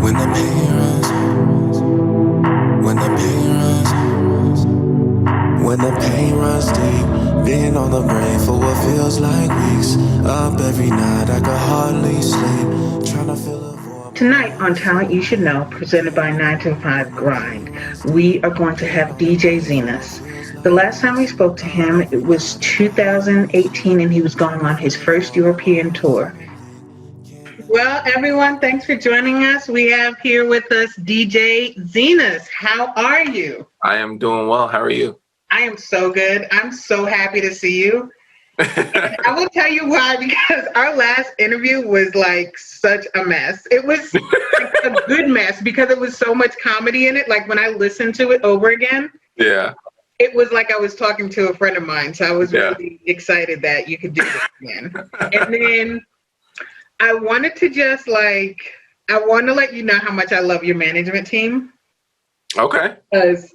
When the pain runs, when the pain runs, when the pain runs deep, being on the brain for what feels like weeks. Up every night, I could hardly sleep, trying to fill a void. Tonight on Talent You Should Know, presented by 925 Grind, we are going to have DJ Zenas. The last time we spoke to him, it was 2018, and he was going on his first European tour. Well, everyone, thanks for joining us. We have here with us DJ Zenas. How are you? I am doing well. How are you? I am so good. I'm so happy to see you. And I will tell you why, because our last interview was like such a mess. It was like a good mess because it was so much comedy in it. Like when I listened to it over again, Yeah. it was like I was talking to a friend of mine. So I was really excited that you could do this again. And then I wanted to just like, I want to let you know how much I love your management team. Okay. Because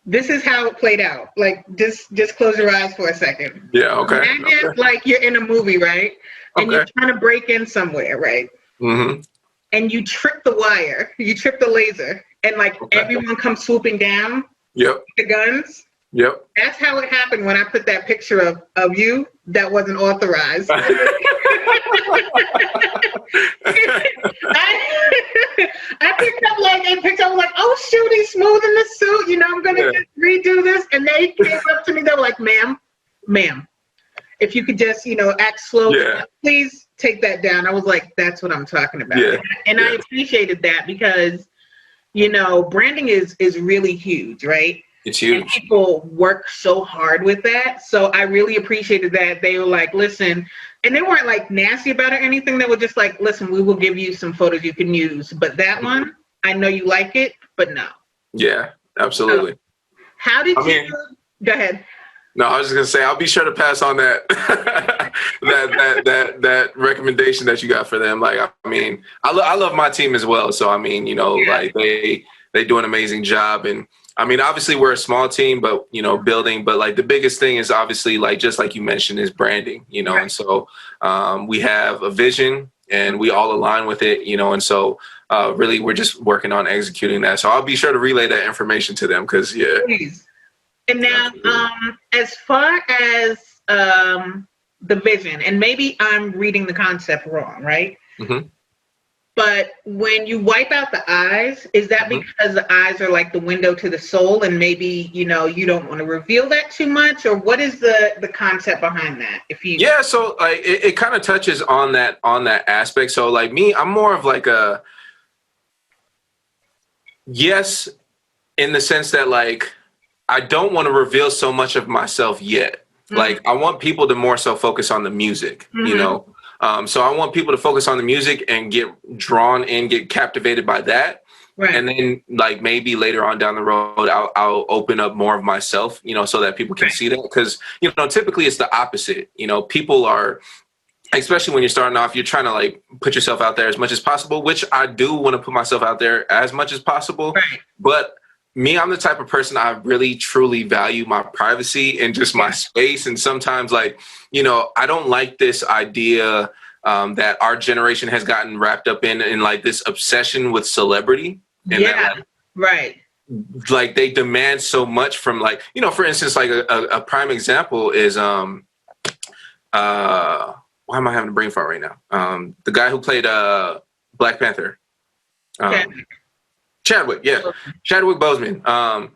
this is how it played out. Like, just close your eyes for a second. Yeah. Okay. Imagine like you're in a movie, right? And you're trying to break in somewhere, right? Mm-hmm. And you trip the wire, you trip the laser, and like everyone comes swooping down. Yep. The guns. Yep. That's how it happened when I put that picture of you that wasn't authorized. I picked up I was like, oh shoot, he's smooth in the suit. You know, I'm gonna just redo this. And they came up to me, they were like, ma'am, if you could just, act slow, please take that down. I was like, that's what I'm talking about. Yeah. And I appreciated that because, branding is really huge, right? It's huge. And people work so hard with that. So I really appreciated that. They were like, listen, and they weren't like nasty about it or anything. They were just like, listen, we will give you some photos you can use. But that one, I know you like it, but no. Yeah, absolutely. So, how did you go ahead? No, I was just gonna say I'll be sure to pass on that that recommendation that you got for them. Like, I mean, I love my team as well. So I mean, like they do an amazing job. And I mean, obviously we're a small team, but building. But like the biggest thing is obviously like just like you mentioned is branding. Right. And so we have a vision and we all align with it. And so really we're just working on executing that. So I'll be sure to relay that information to them because Please. And now, as far as the vision, and maybe I'm reading the concept wrong, right? Mm-hmm. But when you wipe out the eyes, is that because the eyes are like the window to the soul, and maybe you don't want to reveal that too much, or what is the concept behind that? So like it kind of touches on that aspect. So like me, I'm more of like a yes, in the sense that like I don't want to reveal so much of myself yet. Mm-hmm. Like I want people to more so focus on the music, so I want people to focus on the music and get drawn in, get captivated by that. Right. And then like maybe later on down the road, I'll open up more of myself, so that people can see that. Because, typically it's the opposite. People are, especially when you're starting off, you're trying to like put yourself out there as much as possible, which I do want to put myself out there as much as possible. Right. But me, I'm the type of person I really truly value my privacy and just my space. And sometimes like, I don't like this idea that our generation has gotten wrapped up in like this obsession with celebrity. And that, like, right. Like they demand so much from like, for instance, like a prime example is, why am I having a brain fart right now? The guy who played Black Panther. Chadwick Boseman. A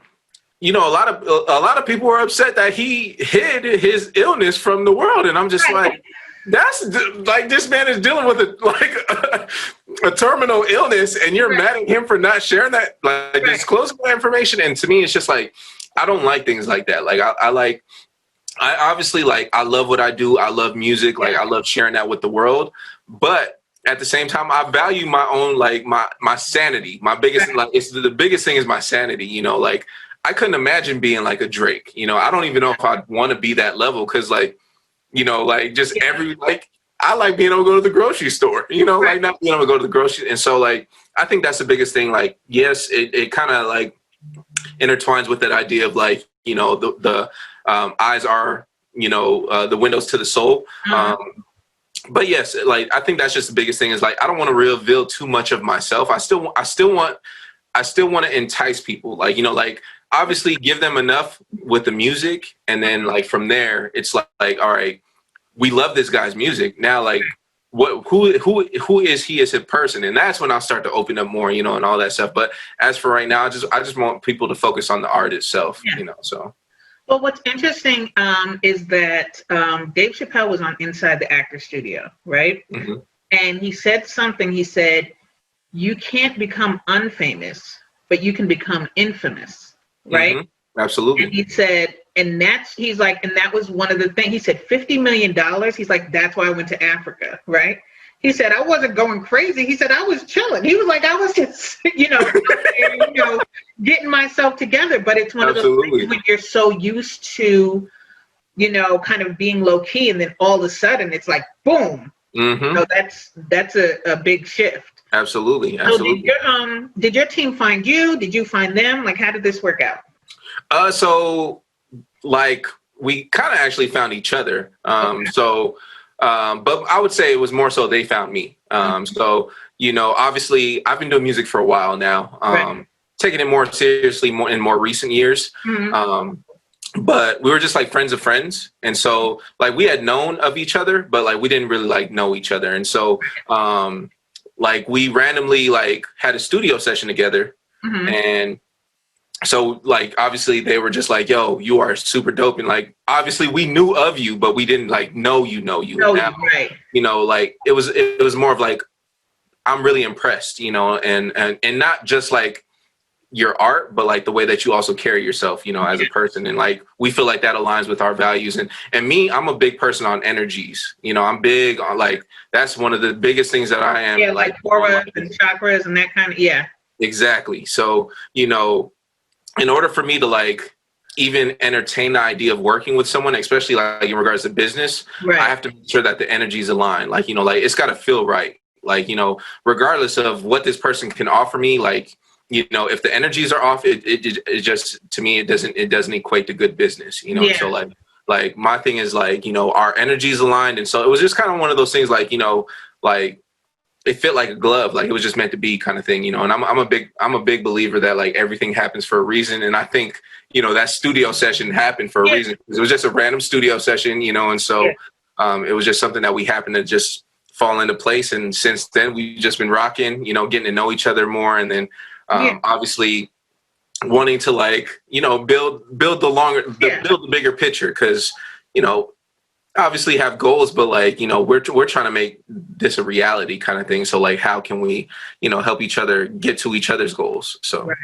lot of people were upset that he hid his illness from the world, and I'm just like, that's like this man is dealing with a terminal illness, and you're mad at him for not sharing that, like disclosing that information. And to me, it's just like I don't like things like that. Like I obviously like I love what I do. I love music. Like I love sharing that with the world, but at the same time, I value my own, like my sanity. My biggest, like it's the biggest thing is my sanity. Like I couldn't imagine being like a Drake. I don't even know if I'd want to be that level because like, like just I like being able to go to the grocery store. Like not being able to go to the grocery. And so like I think that's the biggest thing. Like yes, it kind of like intertwines with that idea of like the eyes are the windows to the soul. but yes, like I think that's just the biggest thing is like I don't want to reveal too much of myself. I still want to entice people. Like, like obviously give them enough with the music, and then like from there, it's like all right, we love this guy's music. Now, like who is he as a person? And that's when I'll start to open up more, and all that stuff. But as for right now, I just want people to focus on the art itself, so. Well, what's interesting is that Dave Chappelle was on Inside the Actor Studio, right? Mm-hmm. And he said something. He said, you can't become unfamous, but you can become infamous, right? Mm-hmm. Absolutely. And he said, and that was one of the things. He said, $50 million. He's like, that's why I went to Africa, right? He said, I wasn't going crazy. He said, I was chilling. He was like, I was just, getting myself together. But it's one of those things when you're so used to, kind of being low key, and then all of a sudden it's like, boom. Mm-hmm. That's a big shift. Absolutely. So did your team find you? Did you find them? Like, how did this work out? So like we kind of actually found each other. Okay. But I would say it was more so they found me. So, obviously I've been doing music for a while now, right. Taking it more seriously in more recent years. Mm-hmm. But we were just like friends of friends. And so like we had known of each other, but like we didn't really like know each other. And so like we randomly like had a studio session together. Mm-hmm. And so like obviously they were just like, yo, you are super dope. And like obviously we knew of you, but we didn't like know you. Now, right. Like it was more of like, I'm really impressed, and not just like your art, but like the way that you also carry yourself, as a person. And like we feel like that aligns with our values. And me, I'm a big person on energies. I'm big on like that's one of the biggest things that I am. Yeah, like auras and chakras and that kind of Exactly. So, in order for me to like even entertain the idea of working with someone, especially like in regards to business, right. I have to make sure that the energies align. Like, like it's got to feel right. Like, regardless of what this person can offer me, like, if the energies are off, it just, to me, it doesn't equate to good business, So like my thing is like, our energies aligned. And so it was just kind of one of those things like, like it fit like a glove, like it was just meant to be kind of thing, and I'm a big believer that like everything happens for a reason. And I think, that studio session happened for a reason. It was just a random studio session, and so it was just something that we happened to just fall into place. And since then we've just been rocking, getting to know each other more. And then obviously wanting to like, build the bigger picture. Cause, obviously have goals, but like, we're trying to make this a reality kind of thing. So like, how can we, help each other get to each other's goals? So, right.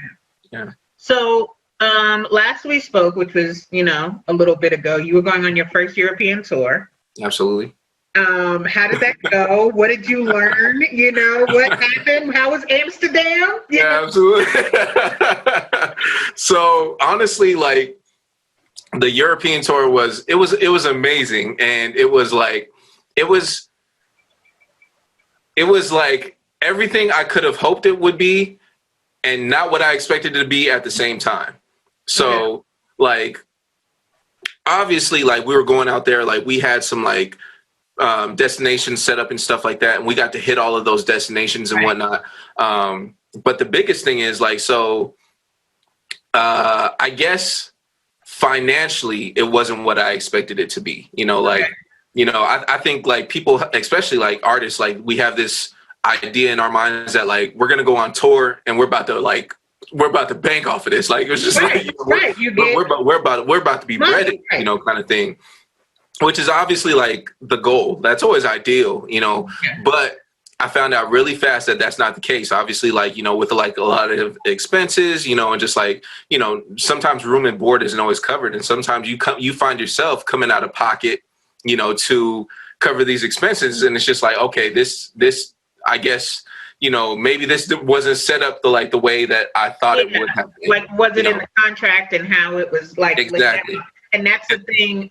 Yeah. So, last we spoke, which was, a little bit ago, you were going on your first European tour. Absolutely. How did that go? What did you learn? What happened? How was Amsterdam? Yeah, absolutely. So honestly, like, the European tour was amazing. And it was like everything I could have hoped it would be and not what I expected it to be at the same time. So like, obviously like we were going out there, like we had some like destinations set up and stuff like that. And we got to hit all of those destinations and whatnot. But the biggest thing is like, so I guess, financially, it wasn't what I expected it to be, I think like people, especially like artists, like we have this idea in our minds that like, we're going to go on tour and we're about to bank off of this. Like, it was just we're about to be breaded, kind of thing, which is obviously like the goal. That's always ideal, but I found out really fast that that's not the case. Obviously, like, with like a lot of expenses, and just like, sometimes room and board isn't always covered. And sometimes you find yourself coming out of pocket, to cover these expenses. And it's just like, okay, this, I guess, maybe this wasn't set up the way that I thought it would have been. Like, was it in the contract and how it was like? Exactly. And that's the thing.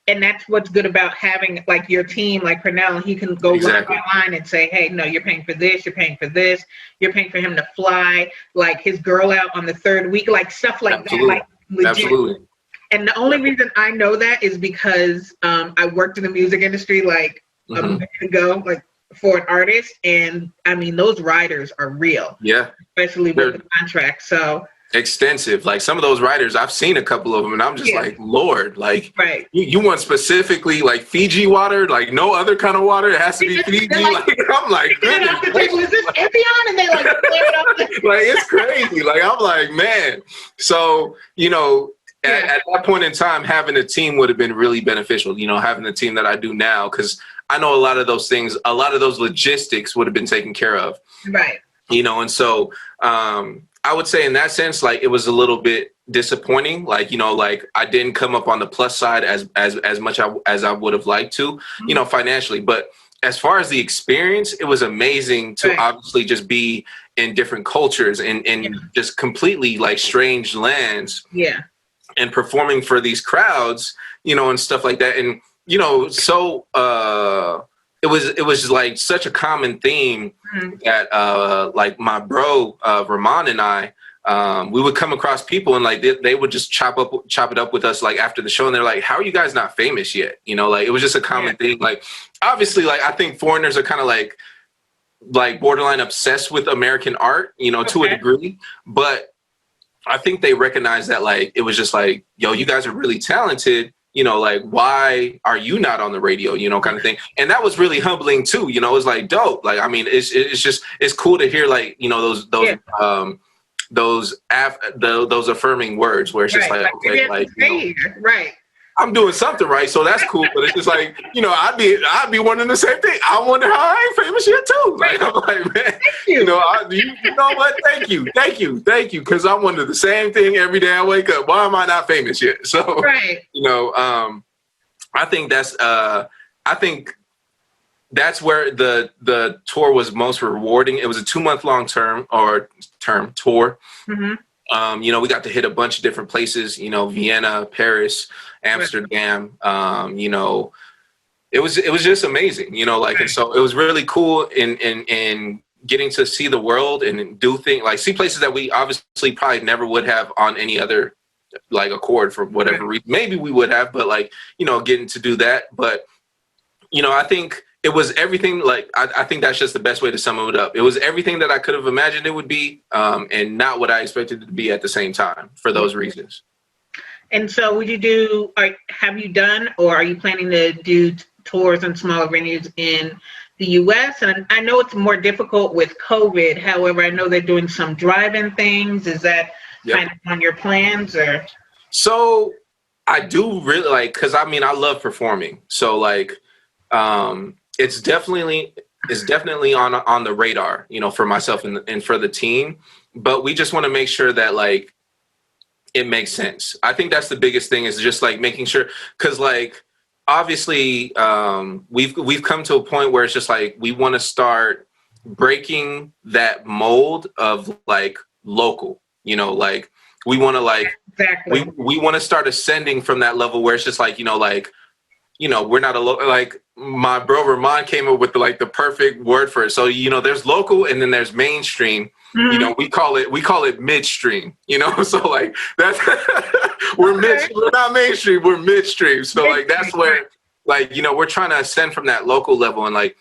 And that's what's good about having like your team, like Pernell. He can go line by line and say, hey, no, you're paying for this, you're paying for this, you're paying for him to fly, like his girl out on the third week, like stuff like Absolutely. that. Like legit. Absolutely. And the only reason I know that is because I worked in the music industry like a minute ago, like for an artist. And I mean, those riders are real. Yeah. Especially with the contract. So extensive. Like some of those writers, I've seen a couple of them, and I'm just like, Lord, like, you want specifically like Fiji water, like no other kind of water. It has to be Fiji. Like, I'm like, goodness, is this Evian? And they like, like it's crazy. Like I'm like, man. So at that point in time, having a team would have been really beneficial. Having the team that I do now, because I know a lot of those things, a lot of those logistics would have been taken care of. Right. And so I would say in that sense, like it was a little bit disappointing. Like, like I didn't come up on the plus side as much as I would have liked to, financially. But as far as the experience, it was amazing to obviously just be in different cultures and just completely like strange lands. Yeah. And performing for these crowds, and stuff like that. And, so it was like such a common theme that like my bro Ramon and I we would come across people and like they would just chop it up with us like after the show, and they're like, how are you guys not famous yet? Like it was just a common thing. Like obviously, like I think foreigners are kind of like borderline obsessed with American art, to a degree, but I think they recognize that like it was just like, yo, you guys are really talented. Like, why are you not on the radio, kind of thing. And that was really humbling too, it was like dope. Like, I mean, it's cool to hear like, those affirming words where it's just like, okay, like, right. I'm doing something right, so that's cool. But it's just like, I'd be wondering the same thing. I wonder how I ain't famous yet too. Like I'm like, man, you know what? Thank you, because I wonder the same thing every day I wake up. Why am I not famous yet? So, I think that's where the tour was most rewarding. It was a 2-month-long term tour. Mm-hmm. We got to hit a bunch of different places, Vienna, Paris, Amsterdam. It was just amazing, and so it was really cool in getting to see the world and do things like see places that we obviously probably never would have on any other like accord for whatever reason. Maybe we would have, but like, getting to do that. But, I think it was everything. Like, I think that's just the best way to sum it up. It was everything that I could have imagined it would be, and not what I expected it to be at the same time for those reasons. And so have you done, or are you planning to do tours in smaller venues in the U.S.? And I know it's more difficult with COVID. However, I know they're doing some drive-in things. Is that kind of on your plans, or? So I do really like, cause I mean, I love performing. So like, it's definitely on the radar, for myself and for the team, but we just want to make sure that like, it makes sense. I think that's the biggest thing is just like making sure, cause like, obviously, we've come to a point where it's just like, we want to start breaking that mold of like local. Like we want to like, we want to start ascending from that level where it's just like, we're not like my bro Ramon came up with the perfect word for it. So, there's local and then there's mainstream. Mm-hmm. We call it midstream, so like that's, we're not mainstream, we're midstream. So like, that's where like, we're trying to ascend from that local level. And like,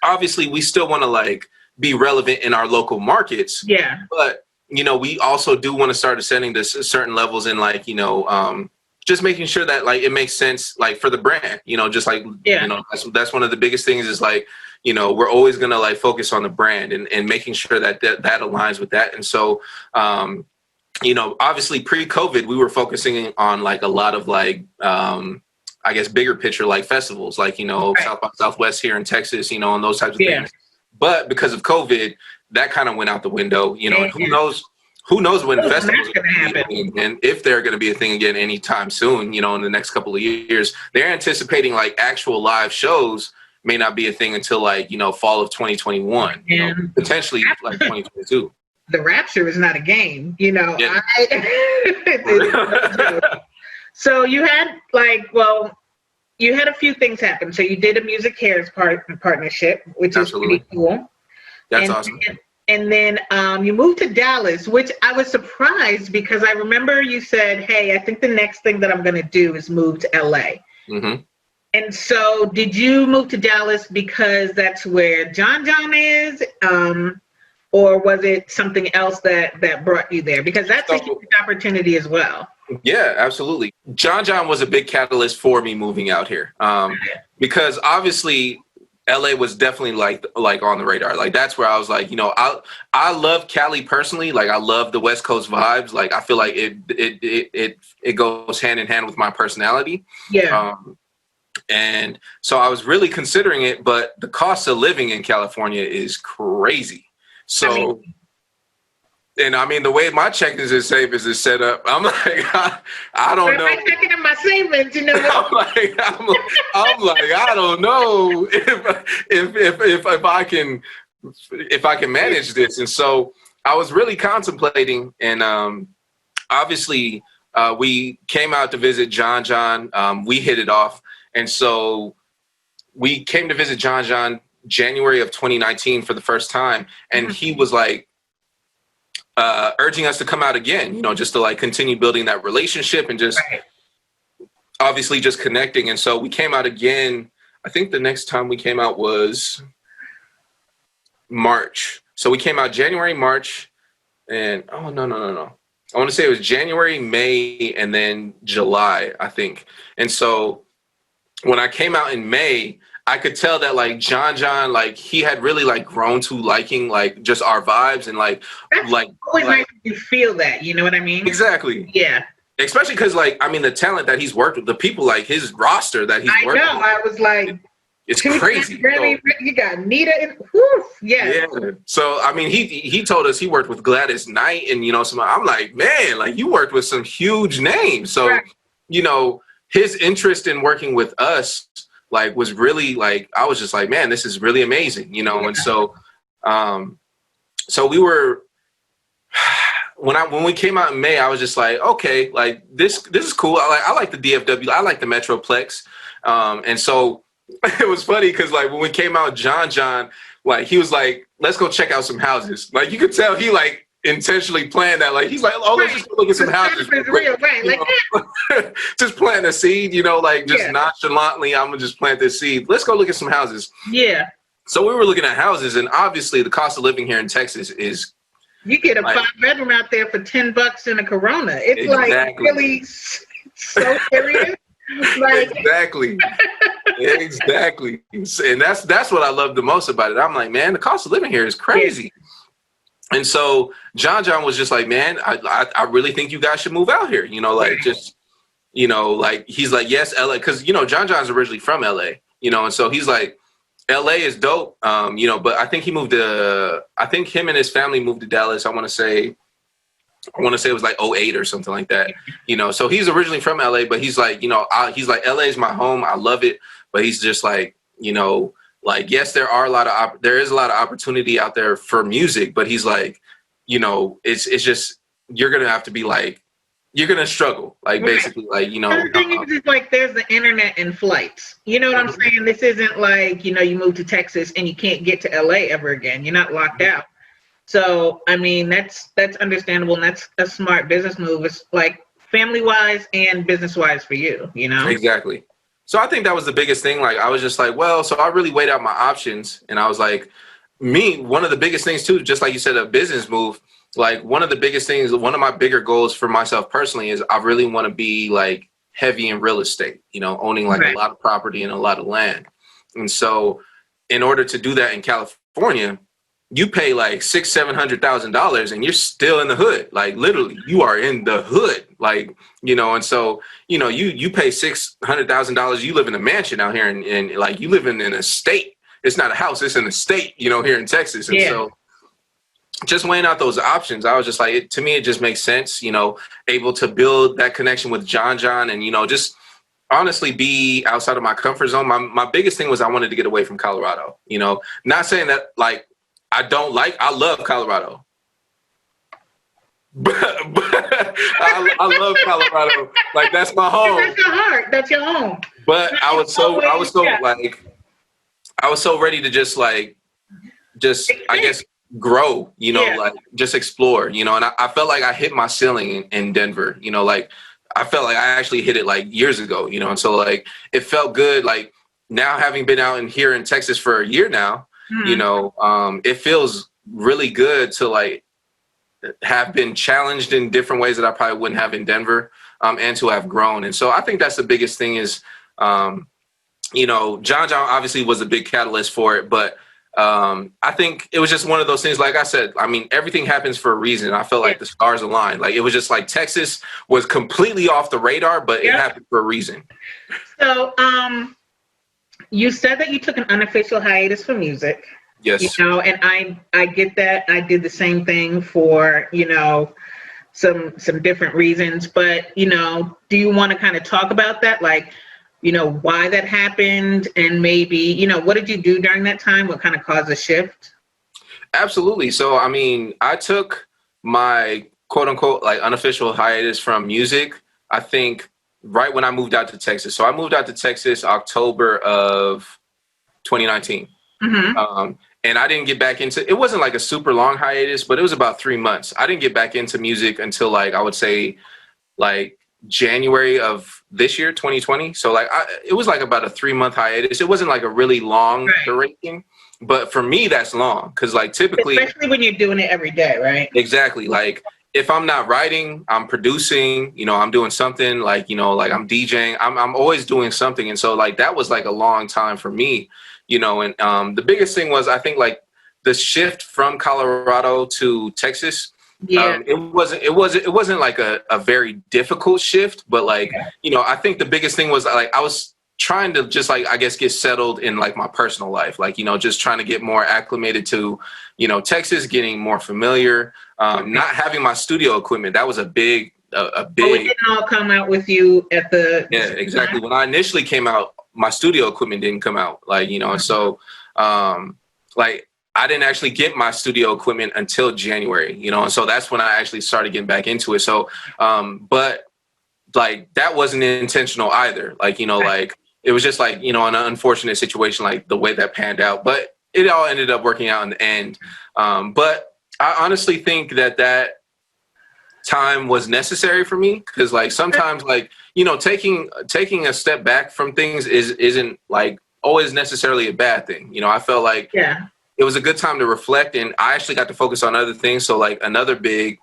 obviously we still want to like be relevant in our local markets. Yeah. But, we also do want to start ascending to certain levels and like, just making sure that like, it makes sense, like for the brand, just like, that's one of the biggest things is like, we're always going to like focus on the brand and making sure that aligns with that. And so, obviously pre-COVID, we were focusing on like a lot of like, I guess, bigger picture, like festivals, like, South by Southwest here in Texas, and those types of things. But because of COVID, that kind of went out the window, and who knows when festivals are going to happen and if they're going to be a thing again anytime soon, in the next couple of years. They're anticipating like actual live shows may not be a thing until like, fall of 2021, potentially like 2022. The rapture is not a game, Yeah. So you had you had a few things happen. So you did a Music Cares partnership, which is pretty cool. That's awesome. And then you moved to Dallas, which I was surprised because I remember you said, hey, I think the next thing that I'm going to do is move to LA. Mm-hmm. And so did you move to Dallas because that's where John is? Or was it something else that brought you there? Because that's a huge opportunity as well. Yeah, absolutely. John was a big catalyst for me moving out here. Because obviously LA was definitely like on the radar. Like that's where I was like, I love Cali personally. Like I love the West Coast vibes. Like I feel like it goes hand in hand with my personality. Yeah. And so I was really considering it, but the cost of living in California is crazy. So, I mean, the way my checkings and savings is set up, I'm like, I don't know. I'm checking in my savings, I'm like, I don't know if I can manage this. And so I was really contemplating, and obviously we came out to visit John. We hit it off. And so we came to visit John January of 2019 for the first time. And he was like urging us to come out again, just to like continue building that relationship and just obviously just connecting. And so we came out again. I think the next time we came out was March. So we came out January, March, and no. I want to say it was January, May, and then July, I think. And so when I came out in May, I could tell that like John, like he had really like grown to liking like just our vibes and like always nice to feel that, you know what I mean? Exactly. Yeah. Especially because like I mean the talent that he's worked with, the people like his roster that he's worked with. I was like, it's crazy. You got Nita and yeah. So I mean he told us he worked with Gladys Knight and I'm like, man, like you worked with some huge names. So his interest in working with us like was really like I was just like, man, this is really amazing, and so so we were when we came out in May, I was just like, okay, like this is cool. I like the DFW, I like the Metroplex, and so it was funny because like when we came out, John, like he was like, let's go check out some houses. Like you could tell he like intentionally planned that. Like he's like, oh, let's just go look at some houses. Just plant a seed, like just nonchalantly, I'm gonna just plant this seed. Let's go look at some houses. Yeah. So we were looking at houses, and obviously the cost of living here in Texas is. You get a 5-bedroom out there for $10 in a Corona. It's like really so serious. Like exactly. And that's what I love the most about it. I'm like, man, the cost of living here is crazy. And so John was just like, man, I really think you guys should move out here. Like just, like he's like, yes, LA, because John's originally from LA, and so he's like, LA is dope, but I think I think him and his family moved to Dallas. I want to say it was like 2008 or something like that, so he's originally from LA, but he's like, he's like, LA is my home. I love it. But he's just like, like, yes, there is a lot of opportunity out there for music, but he's like, it's just, you're going to have to be like, you're going to struggle. Like, basically, like, The thing is like, there's the internet and flights. You know what I'm saying? This isn't like, you move to Texas and you can't get to LA ever again. You're not locked out. So, I mean, that's understandable. And that's a smart business move. It's like family-wise and business-wise for you, Exactly. So I think that was the biggest thing. Like, I was just like, well, so I really weighed out my options. And I was like, one of the biggest things too, just like you said, a business move, like one of the biggest things, one of my bigger goals for myself personally is I really want to be like heavy in real estate, owning like a lot of property and a lot of land. And so in order to do that in California, you pay like $600,000-$700,000 and you're still in the hood. Like literally you are in the hood. Like, and so, you pay $600,000, you live in a mansion out here and like you live in an estate. It's not a house, it's an estate, here in Texas. And so just weighing out those options, I was just like, to me, it just makes sense, able to build that connection with John and, just honestly be outside of my comfort zone. My biggest thing was I wanted to get away from Colorado, not saying that like, I love Colorado. But I love Colorado. Like that's my home. That's your heart. That's your home. But I was so ready to just I guess grow, like just explore, and I felt like I hit my ceiling in Denver, like I felt like I actually hit it like years ago, you know, and so like it felt good. Like now having been out here in Texas for a year now, you know, it feels really good to like have been challenged in different ways that I probably wouldn't have in Denver, and to have grown. And so I think that's the biggest thing is, you know, John obviously was a big catalyst for it, but I think it was just one of those things. Like I said, I mean, everything happens for a reason. I felt like the stars aligned. Like it was just like Texas was completely off the radar, but it happened for a reason. So, you said that you took an unofficial hiatus for music. Yes. You know, and I get that. I did the same thing for, you know, some different reasons. But, you know, do you want to kind of talk about that? Like, you know, why that happened, and maybe, you know, what did you do during that time? What kind of caused the shift? Absolutely. So, I mean, I took my quote unquote like unofficial hiatus from music, I think right when I moved out to Texas. So I moved out to Texas October of 2019. And I didn't get back into, it wasn't like a super long hiatus, but it was about 3 months. I didn't get back into music until like, I would say like January of this year, 2020. So like it was like about a 3-month hiatus. It wasn't like a really long duration, but for me that's long because like typically, especially when you're doing it every day, right? Exactly. Like if I'm not writing, I'm producing, you know, I'm doing something like, you know, like I'm DJing, I'm always doing something. And so like that was like a long time for me, you know, and the biggest thing was I think like the shift from Colorado to Texas. It wasn't like a very difficult shift, but like, you know, I think the biggest thing was like I was trying to just like, I guess, get settled in like my personal life, like, you know, just trying to get more acclimated to, you know, Texas, getting more familiar, not having my studio equipment. That was a big. It didn't all come out with you at the. Yeah, exactly. When I initially came out, my studio equipment didn't come out, like, you know, and so like I didn't actually get my studio equipment until January, you know, and so that's when I actually started getting back into it. So, but like that wasn't intentional either. Like, you know, like it was just like, you know, an unfortunate situation, like the way that panned out, but it all ended up working out in the end. But I honestly think that time was necessary for me because like sometimes like, you know, taking a step back from things isn't like always necessarily a bad thing. You know, I felt like it was a good time to reflect, and I actually got to focus on other things. So like another big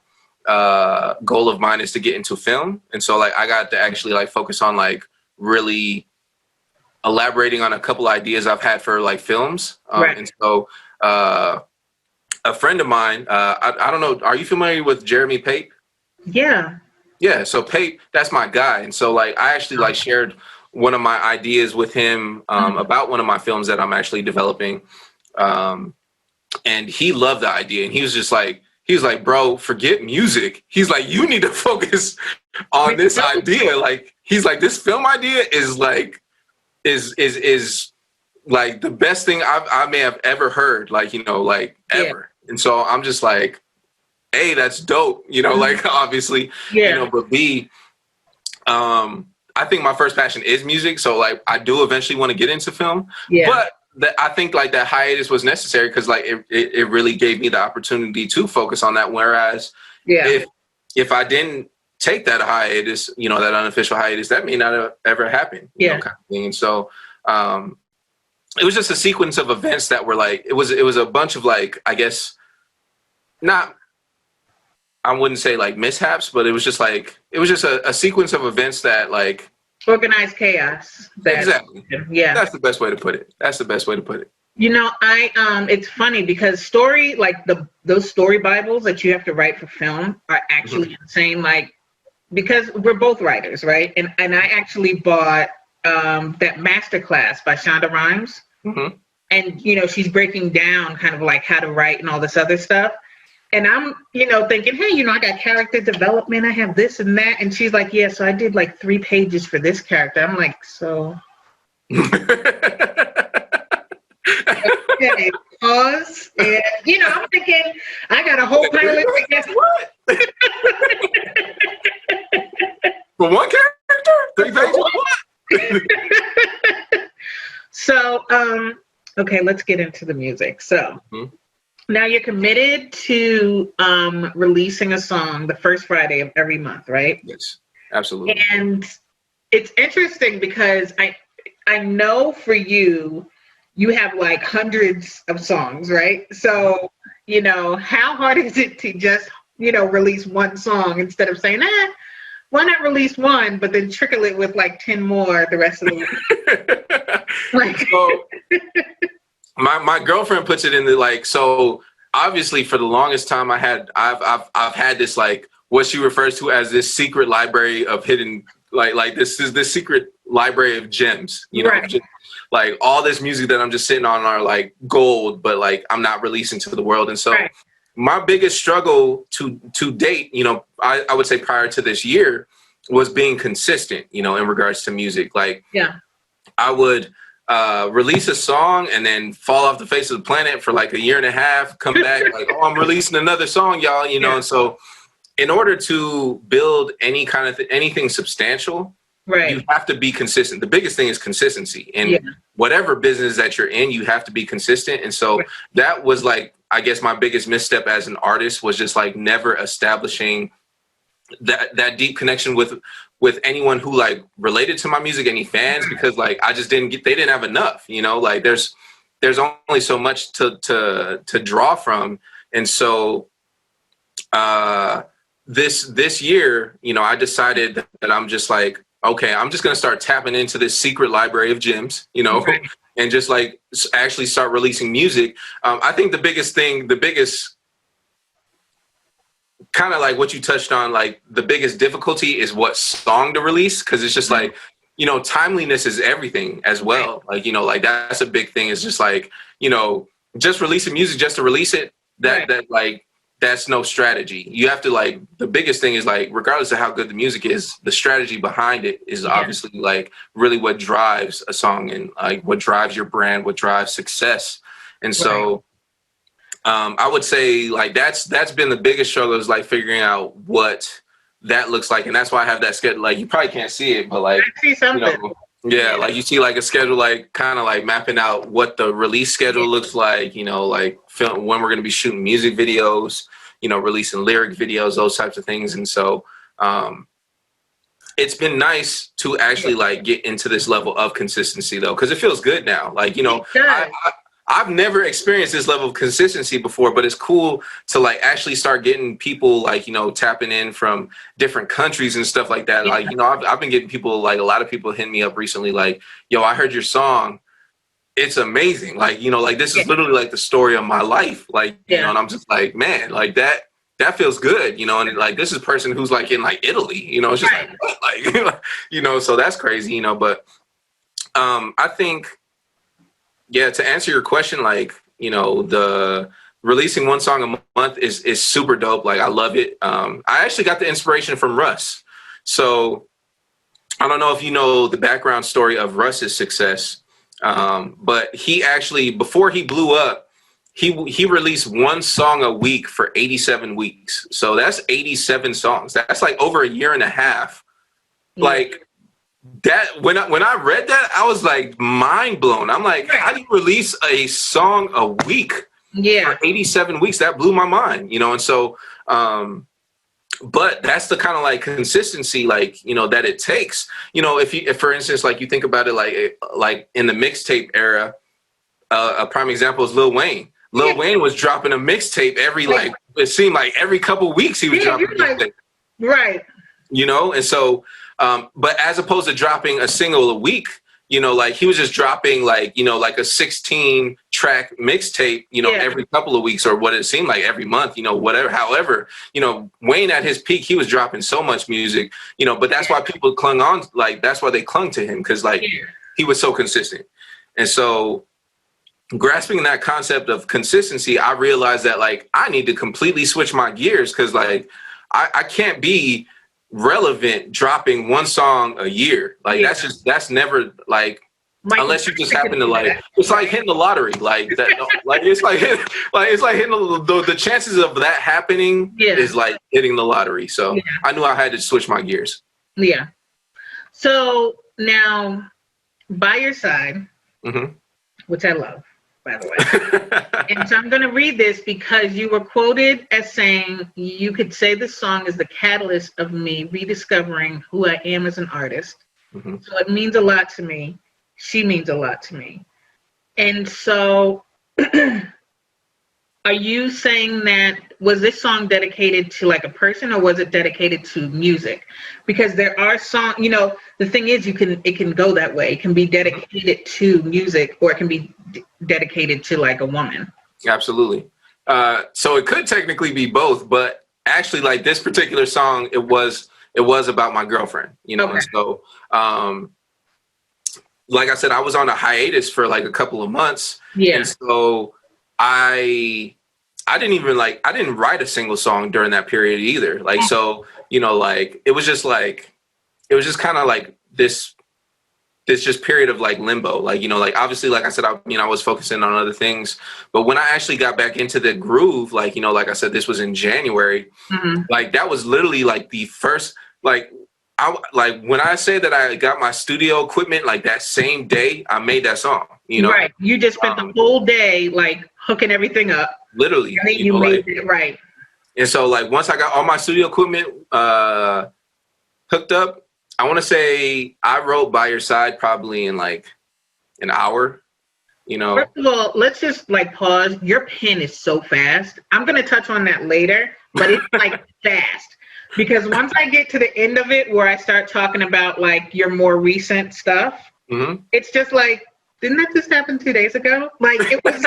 goal of mine is to get into film. And so like I got to actually like focus on like really elaborating on a couple ideas I've had for like films. And so a friend of mine, I don't know, are you familiar with Jeremy Pape? Yeah, so Pape, that's my guy. And so like I actually like shared one of my ideas with him about one of my films that I'm actually developing. And he loved the idea, and he was like, bro, forget music. He's like, you need to focus on this idea. Like, he's like, this film idea is like, is like the best thing I may have ever heard, like, you know, like ever. And so I'm just like, A, that's dope, you know, like obviously, you know, but B, I think my first passion is music. So like, I do eventually want to get into film, but I think like that hiatus was necessary because like it really gave me the opportunity to focus on that. Whereas if I didn't take that hiatus, you know, that unofficial hiatus, that may not have ever happened. You know, kind of thing. And so it was just a sequence of events that were like, it was a bunch of like, I guess I wouldn't say like mishaps, but it was just a sequence of events that like organized chaos. Exactly. Yeah. That's the best way to put it. You know, it's funny because those story Bibles that you have to write for film are actually insane. Like, because we're both writers, right? And I actually bought that masterclass by Shonda Rhimes. And, you know, she's breaking down kind of like how to write and all this other stuff. And I'm, you know, thinking, hey, you know, I got character development. I have this and that. And she's like, yeah, so I did like 3 pages for this character. I'm like, so. Okay, pause. And, you know, I'm thinking, I got a whole pilot. Guess what? For one character? 3 pages? What? So, okay, let's get into the music. So. Now you're committed to releasing a song the first Friday of every month, right? Yes. Absolutely. And it's interesting because I know for you, you have like hundreds of songs, right? So, how hard is it to just, release one song instead of saying, why not release one, but then trickle it with like 10 more the rest of the week? Like, so my girlfriend puts it in the like, so obviously for the longest time I've had this like what she refers to as this secret library of hidden like this is this secret library of gems, right. just, like all this music that I'm just sitting on are like gold, but like I'm not releasing to the world. And so right. my biggest struggle to date, I would say prior to this year was being consistent, in regards to music. Like I would release a song and then fall off the face of the planet for like a year and a half, come back like, oh, I'm releasing another song, y'all, and so in order to build any kind of anything substantial, you have to be consistent. The biggest thing is consistency. And whatever business that you're in, you have to be consistent. And so that was like, I guess my biggest misstep as an artist was just like never establishing that deep connection with anyone who like related to my music, any fans, because like I just they didn't have enough, like there's only so much to draw from. And so this year, I decided that I'm just like, okay, I'm just going to start tapping into this secret library of gems, and just like actually start releasing music. I think the biggest kind of like what you touched on, like the biggest difficulty is what song to release. Cause it's just like, timeliness is everything as well. Like, like that's a big thing. It's just like, just releasing music just to release it. That like, that's no strategy. You have to like, the biggest thing is like, regardless of how good the music is, the strategy behind it is obviously like really what drives a song and like what drives your brand, what drives success. And so I would say like, that's been the biggest struggle is like figuring out what that looks like. And that's why I have that schedule. Like you probably can't see it, but like, I see something. Like you see like a schedule, like kind of like mapping out what the release schedule looks like, like film when we're going to be shooting music videos, releasing lyric videos, those types of things. And so it's been nice to actually like get into this level of consistency though, because it feels good now. Like, I've never experienced this level of consistency before, but it's cool to like actually start getting people like, tapping in from different countries and stuff like that. Like, I've been getting people, like a lot of people hitting me up recently, like, yo, I heard your song. It's amazing. Like, like this is literally like the story of my life. Like, and I'm just like, man, like that feels good, and like, this is a person who's like in like Italy, it's just like, what? Like, so that's crazy, but I think, to answer your question, like, the releasing one song a month is super dope. Like, I love it. I actually got the inspiration from Russ. So I don't know if you know the background story of Russ's success, but he actually, before he blew up, he released one song a week for 87 weeks. So that's 87 songs. That's like over a year and a half. Like, that when I read that, I was like mind blown. I'm like, how do you release a song a week for 87 weeks? That blew my mind, and so but that's the kind of like consistency, like, that it takes. If for instance, like you think about it, like in the mixtape era, a prime example is Lil Wayne. Lil Wayne was dropping a mixtape every like, it seemed like every couple weeks he was dropping a mixtape. Right. And so but as opposed to dropping a single a week, like he was just dropping like, like a 16 track mixtape, every couple of weeks, or what it seemed like every month, whatever, however, Wayne at his peak, he was dropping so much music, but that's why people clung on, like, that's why they clung to him. Cause like he was so consistent. And so grasping that concept of consistency, I realized that like, I need to completely switch my gears. Cause like, I can't be relevant dropping one song a year. Like that's never like, unless you just happen to like, it's like hitting the lottery, like that. Like it's like hitting the chances of that happening is like hitting the lottery. So I knew I had to switch my gears. Yeah. So now, by your side, which I love, by the way. And so I'm going to read this because you were quoted as saying you could say this song is the catalyst of me rediscovering who I am as an artist. Mm-hmm. So it means a lot to me. She means a lot to me. And so are you saying that, was this song dedicated to like a person or was it dedicated to music? Because there are songs, you know, the thing is it can go that way. It can be dedicated to music or it can be dedicated to like a woman. Absolutely. So it could technically be both, but actually like this particular song, it was about my girlfriend, you know? Okay. And so, like I said, I was on a hiatus for like a couple of months. Yeah. And so I didn't write a single song during that period either. Like, so, you know, like, it was just kind of like this just period of like limbo. Like, you know, like obviously, like I said, I was focusing on other things, but when I actually got back into the groove, like, you know, like I said, this was in January, mm-hmm. Like that was literally like the first, when I say that I got my studio equipment, like that same day I made that song, you know? Right. You just spent the whole day like hooking everything up. Literally. And then you made it right. And so like once I got all my studio equipment hooked up, I want to say I wrote By Your Side probably in like an hour, you know? First of all, let's just like pause. Your pen is so fast. I'm going to touch on that later, but it's like fast. Because once I get to the end of it where I start talking about like your more recent stuff, mm-hmm. It's just like, didn't that just happen 2 days ago? Like it was.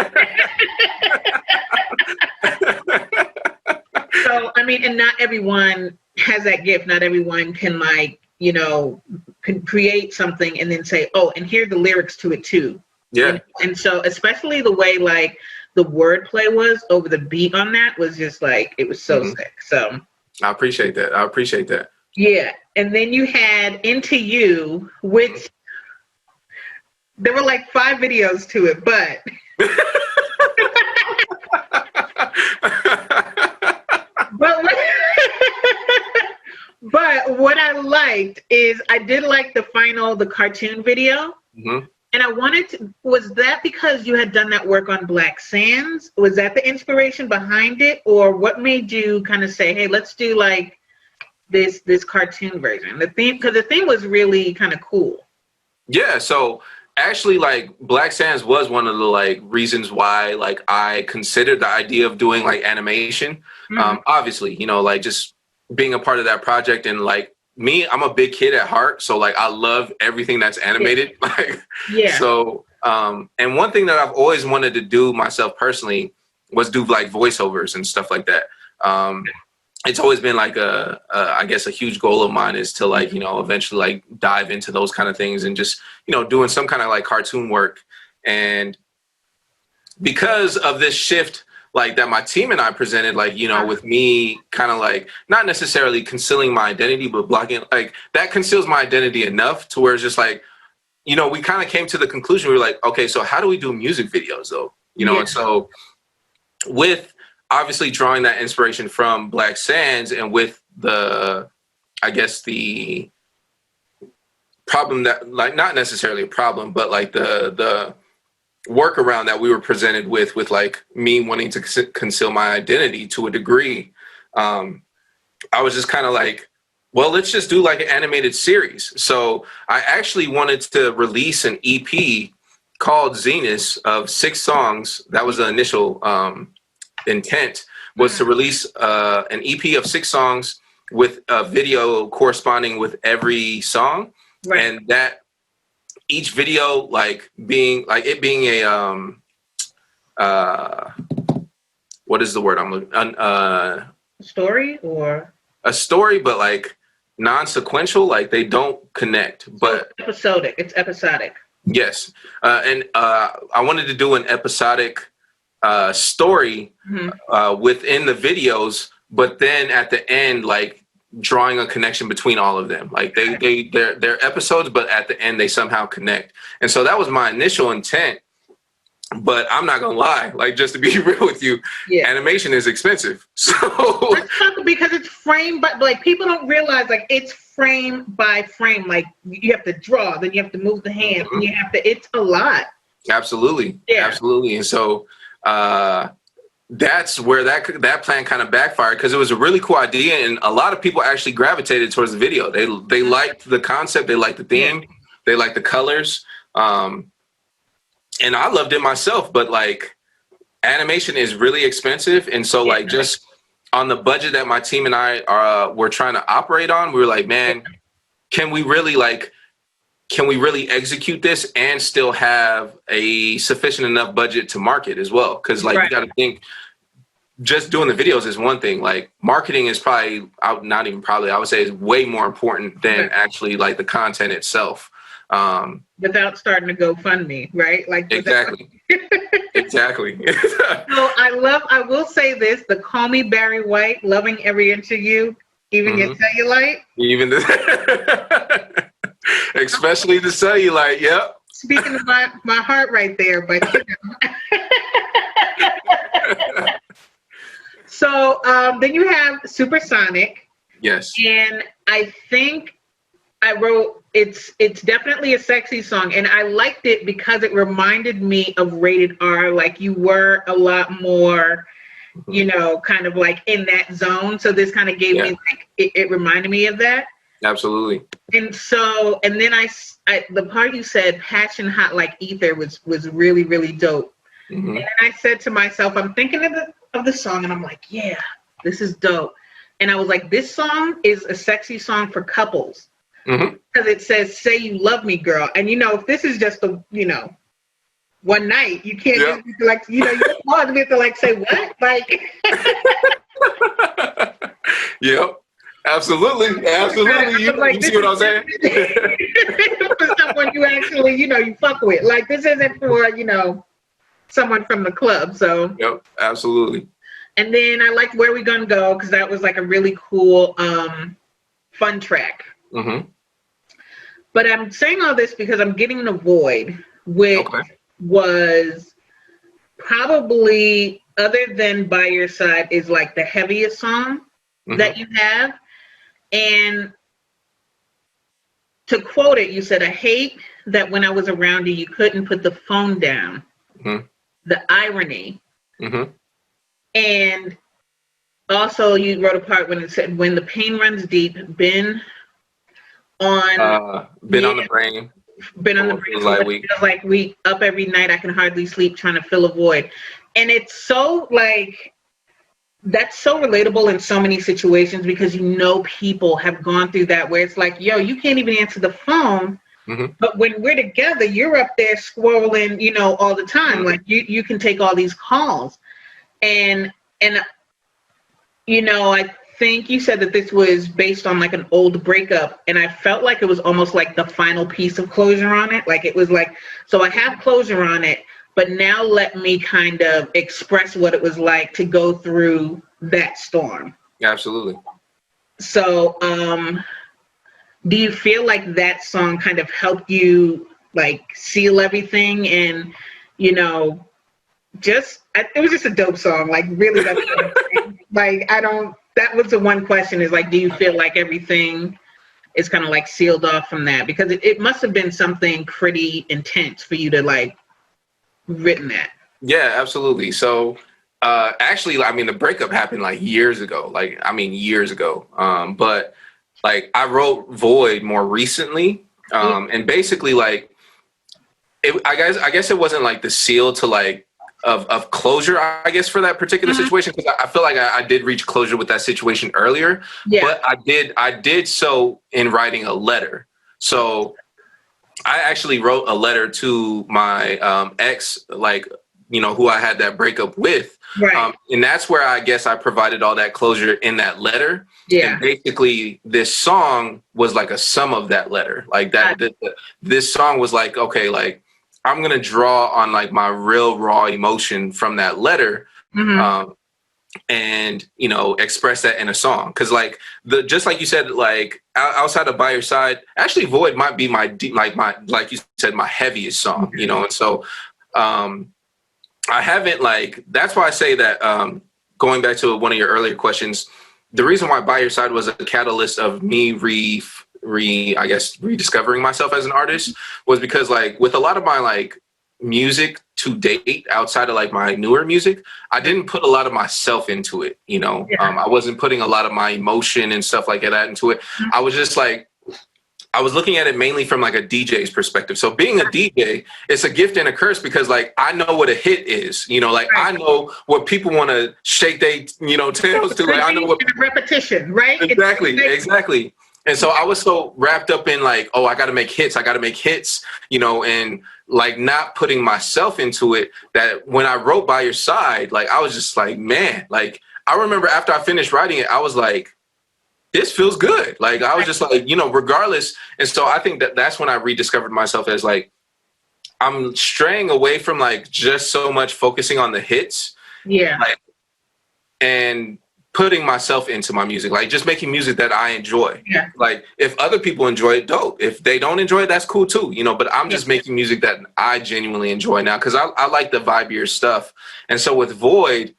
So, I mean, and not everyone has that gift. Not everyone can like, you know, can create something and then say, oh, and here are the lyrics to it too. Yeah. And so especially the way like the wordplay was over the beat on that was just like, it was so mm-hmm. sick. So. I appreciate that. Yeah. And then you had Into You, which there were like 5 videos to it, but but what I liked is I did like the cartoon video. Mm-hmm. And I wanted to, was that because you had done that work on Black Sands? Was that the inspiration behind it? Or what made you kind of say, hey, let's do like this cartoon version? Because the theme was really kind of cool. Yeah, so actually like Black Sands was one of the like reasons why like I considered the idea of doing like animation. Mm-hmm. Obviously, you know, like just being a part of that project and like, me, I'm a big kid at heart, so like I love everything that's animated. Yeah. Like, yeah. So, and one thing that I've always wanted to do myself personally was do like voiceovers and stuff like that. It's always been like I guess a huge goal of mine is to like, you know, eventually like dive into those kind of things and just, you know, doing some kind of like cartoon work. And because of this shift, like that my team and I presented, like, you know, with me kind of like not necessarily concealing my identity, but blocking, like that conceals my identity enough to where it's just like, you know, we kind of came to the conclusion. We were like, okay, so how do we do music videos though? You know, yeah. And so with obviously drawing that inspiration from Black Sands and with the, I guess the problem that like, not necessarily a problem, but like the workaround that we were presented with like me wanting to conceal my identity to a degree, I was just kind of like, well, let's just do like an animated series. So I actually wanted to release an EP called Zenas of 6 songs. That was the initial intent, was to release an EP of 6 songs with a video corresponding with every song. Right. And that each video like being a what is the word I'm looking story or a story, but like non-sequential, like they don't connect, but it's episodic. Yes. And I wanted to do an episodic story within the videos, but then at the end, like drawing a connection between all of them. Like they're episodes, but at the end they somehow connect. And so that was my initial intent. But I'm not gonna lie, like just to be real with you, animation is expensive. So because it's frame, but like people don't realize like it's frame by frame. Like you have to draw, then you have to move the hand, and you have to. It's a lot. Absolutely. Yeah. Absolutely. And so that's where that plan kind of backfired, because it was a really cool idea, and a lot of people actually gravitated towards the video. They liked the concept, they liked the theme, they liked the colors, and I loved it myself. But like, animation is really expensive, and so like, just on the budget that my team and I were trying to operate on, we were like, man, can we really execute this and still have a sufficient enough budget to market as well? Because like, you got to think, just doing the videos is one thing. Like, marketing is probably, not even probably, I would say, is way more important than actually like the content itself. Without starting to GoFundMe, right? Like, exactly. Exactly. So I will say this: the Call Me Barry White, loving every inch of you, even your cellulite. Even the, especially the cellulite. Yep. Speaking of my heart right there, but you know. So then you have Supersonic. Yes. And I think I wrote it's definitely a sexy song, and I liked it because it reminded me of Rated R. Like, you were a lot more, you know, kind of like in that zone. So this kind of gave me like it reminded me of that. Absolutely. And so, and then I the part you said, passion hot like ether, was really, really dope. And then I said to myself, I'm thinking of the song, and I'm like, yeah, this is dope. And I was like, this song is a sexy song for couples. Because it says, say you love me, girl. And, you know, if this is just one night, you can't just be like, you know, you want to be to like say what? Like. Yep. Absolutely. Absolutely. Like, you see what I'm saying? For someone you actually, you know, you fuck with. Like, this isn't for, you know, someone from the club. So. Yep. Absolutely. And then I liked Where We Gonna Go, because that was like a really cool, fun track. But I'm saying all this because I'm getting the Void, which was probably, other than By Your Side, is like the heaviest song that you have. And to quote it, you said, I hate that when I was around you, you couldn't put the phone down. The irony. And also you wrote a part when it said, when the pain runs deep, been on the brain. Been on the brain. Feels like we up every night. I can hardly sleep, trying to fill a void. And it's so like, that's so relatable in so many situations, because you know people have gone through that, where it's like, yo, you can't even answer the phone. But when we're together, you're up there scrolling, you know, all the time. Like, you can take all these calls. And you know, I think you said that this was based on like an old breakup, and I felt like it was almost like the final piece of closure on it. Like, it was like, so I have closure on it, but now let me kind of express what it was like to go through that storm. Absolutely. So do you feel like that song kind of helped you like seal everything, and, you know, it was just a dope song, like, really. Like, that was the one question, is like, do you feel like everything is kind of like sealed off from that? Because it must have been something pretty intense for you to like written that. Yeah, absolutely. So actually, I mean, the breakup happened like years ago, but like, I wrote Void more recently. And basically, like, I guess it wasn't like the seal to like of closure, I guess, for that particular situation, because I feel like I did reach closure with that situation earlier. But I did so in writing a letter. So I actually wrote a letter to my ex, like, you know, who I had that breakup with. And that's where I guess I provided all that closure in that letter. And basically, this song was like a sum of that letter. Like, this song was like, okay, like, I'm going to draw on like my real raw emotion from that letter, and, you know, express that in a song. Cause like just like you said, like, outside of By Your Side, actually Void might be like you said, my heaviest song, you know? And so, I haven't like, that's why I say that, going back to one of your earlier questions, the reason why By Your Side was a catalyst of me rediscovering myself as an artist was because, like, with a lot of my like music to date outside of like my newer music, I didn't put a lot of myself into it. You know, I wasn't putting a lot of my emotion and stuff like that into it. I was just like, I was looking at it mainly from like a DJ's perspective. So being a DJ, it's a gift and a curse because like I know what a hit is, you know, like I know what people want to shake their, you know, tails to. Like I know what repetition, right? Exactly. And so I was so wrapped up in like, oh, I got to make hits, you know, and like not putting myself into it, that when I wrote By Your Side, like I was just like, man, like I remember after I finished writing it, I was like, this feels good. Like I was just like, you know, regardless. And so I think that that's when I rediscovered myself as like, I'm straying away from like just so much focusing on the hits. Yeah. Like, and putting myself into my music, like just making music that I enjoy. Yeah. Like if other people enjoy it, dope. If they don't enjoy it, that's cool too, you know, but I'm just making music that I genuinely enjoy now. Cause I like the vibier stuff. And so with Void,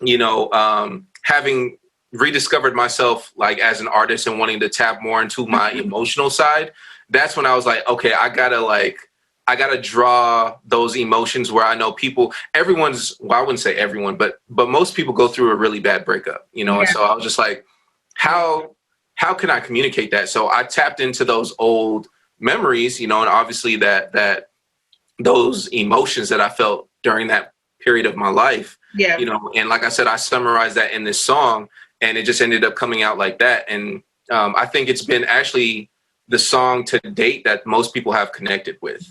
you know, having rediscovered myself like as an artist and wanting to tap more into my emotional side, that's when I was like, okay, I gotta draw those emotions where I know people, everyone's, well, I wouldn't say everyone, but most people go through a really bad breakup, you know? And so I was just like, how can I communicate that? So I tapped into those old memories, you know, and obviously that those emotions that I felt during that period of my life, you know, and like I said, I summarized that in this song and it just ended up coming out like that. And I think it's been actually the song to date that most people have connected with.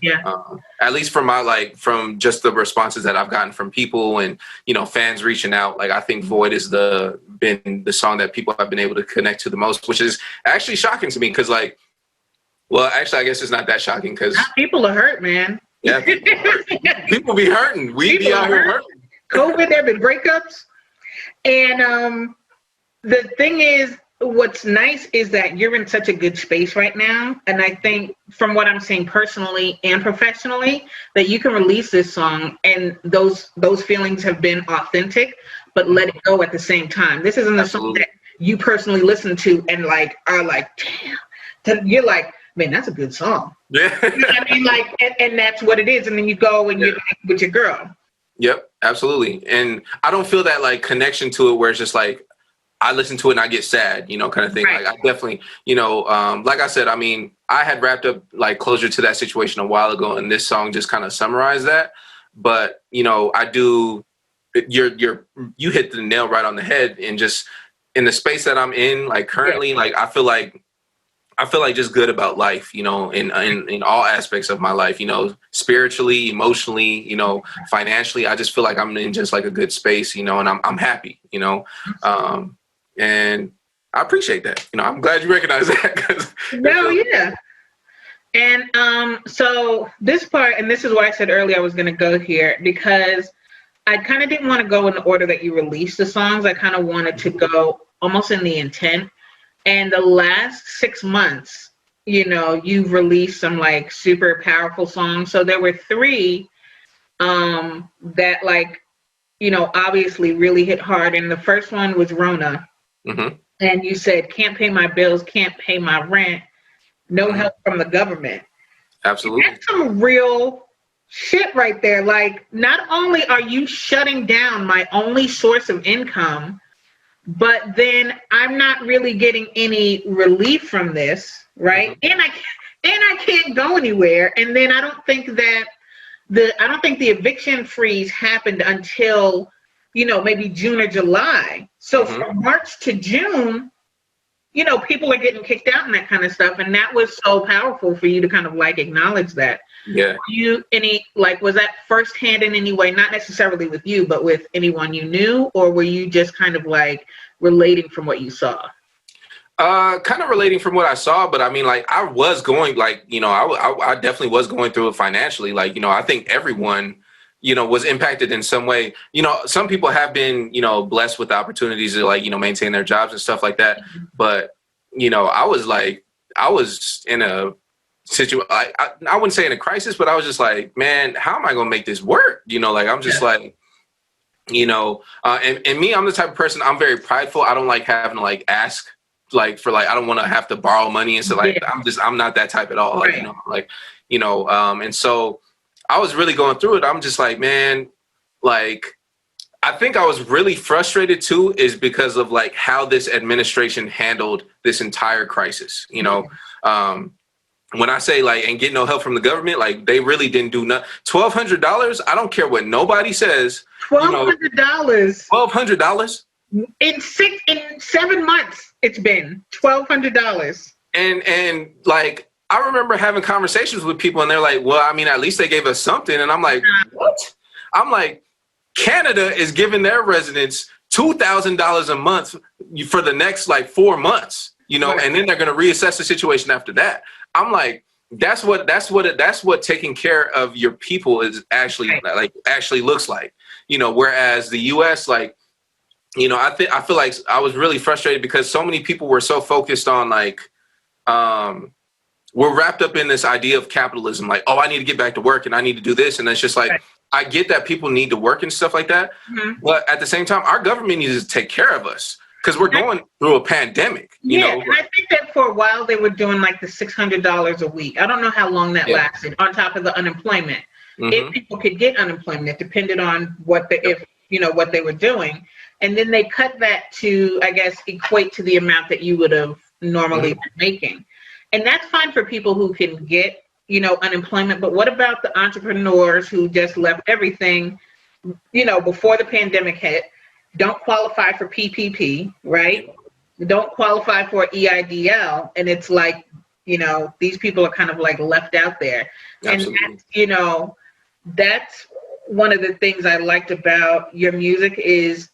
At least from just the responses that I've gotten from people and, you know, fans reaching out. Like I think Void is been the song that people have been able to connect to the most, which is actually shocking to me. Cause like, well, actually, I guess it's not that shocking because people are hurt, man. Yeah, people be hurting. We be out here hurting. COVID, there have been breakups. And the thing is, what's nice is that you're in such a good space right now. And I think from what I'm saying personally and professionally, that you can release this song and those feelings have been authentic, but let it go at the same time. This isn't a song that you personally listen to and like are like, damn. You're like, man, that's a good song. Yeah. You know what I mean? Like, and that's what it is. And then you go and you're like, with your girl. Yep, absolutely. And I don't feel that like connection to it where it's just like, I listen to it and I get sad, you know, kind of thing. Right. Like I definitely, you know, like I said, I mean, I had wrapped up like closure to that situation a while ago and this song just kind of summarized that. But, you know, you hit the nail right on the head and just in the space that I'm in, like currently, like I feel like just good about life, you know, in all aspects of my life, you know, spiritually, emotionally, you know, financially. I just feel like I'm in just like a good space, you know, and I'm happy, you know. And I appreciate that. You know, I'm glad you recognize that. Yeah. And so this part, and this is why I said earlier I was going to go here, because I kind of didn't want to go in the order that you released the songs. I kind of wanted to go almost in the intent. And the last 6 months, you know, you've released some like super powerful songs. So there were 3 that like, you know, obviously really hit hard. And the first one was Rona. Mm-hmm. And you said, can't pay my bills, can't pay my rent, no help from the government. Absolutely. That's some real shit right there. Like, not only are you shutting down my only source of income, but then I'm not really getting any relief from this, right? Mm-hmm. And I can't go anywhere. And then I don't think the eviction freeze happened until, you know, maybe June or July. So from March to June, you know, people are getting kicked out and that kind of stuff. And that was so powerful for you to kind of like acknowledge that. Yeah. Was that firsthand in any way, not necessarily with you, but with anyone you knew? Or were you just kind of like relating from what you saw? Kind of relating from what I saw, but I mean, like I was going like, you know, I definitely was going through it financially. Like, you know, I think everyone, you know, was impacted in some way. You know, some people have been, you know, blessed with opportunities to like, you know, maintain their jobs and stuff like that. But, you know, I was in a situation, I wouldn't say in a crisis, but I was just like, man, how am I going to make this work? You know, like, I'm just like, you know, and me, I'm the type of person, I'm very prideful. I don't like having to like ask like for like, I don't want to have to borrow money and stuff like, I'm not that type at all. Like, you know, like, you know, and so I was really going through it. I'm just like, man, like, I think I was really frustrated too, is because of like how this administration handled this entire crisis. You know, when I say like, and get no help from the government, like they really didn't do nothing. $1,200. I don't care what nobody says. $1,200. $1,200 in 7 months. It's been $1,200. And like, I remember having conversations with people and they're like, well, I mean, at least they gave us something. And I'm like, what? I'm like, Canada is giving their residents $2,000 a month for the next like 4 months, you know, and then they're going to reassess the situation after that. I'm like, that's what taking care of your people is actually actually looks like, you know, whereas the US, like, you know, I feel like I was really frustrated because so many people were so focused on like, we're wrapped up in this idea of capitalism, like, oh, I need to get back to work and I need to do this. And it's just like, I get that people need to work and stuff like that. But at the same time, our government needs to take care of us because we're going through a pandemic. You know? And I think that for a while they were doing like the $600 a week. I don't know how long that lasted on top of the unemployment. If people could get unemployment, it depended on what they were doing. And then they cut that to, I guess, equate to the amount that you would have normally been making. And that's fine for people who can get, you know, unemployment. But what about the entrepreneurs who just left everything, you know, before the pandemic hit, don't qualify for PPP, right? Don't qualify for EIDL. And it's like, you know, these people are kind of like left out there. Absolutely. And that's, you know, that's one of the things I liked about your music is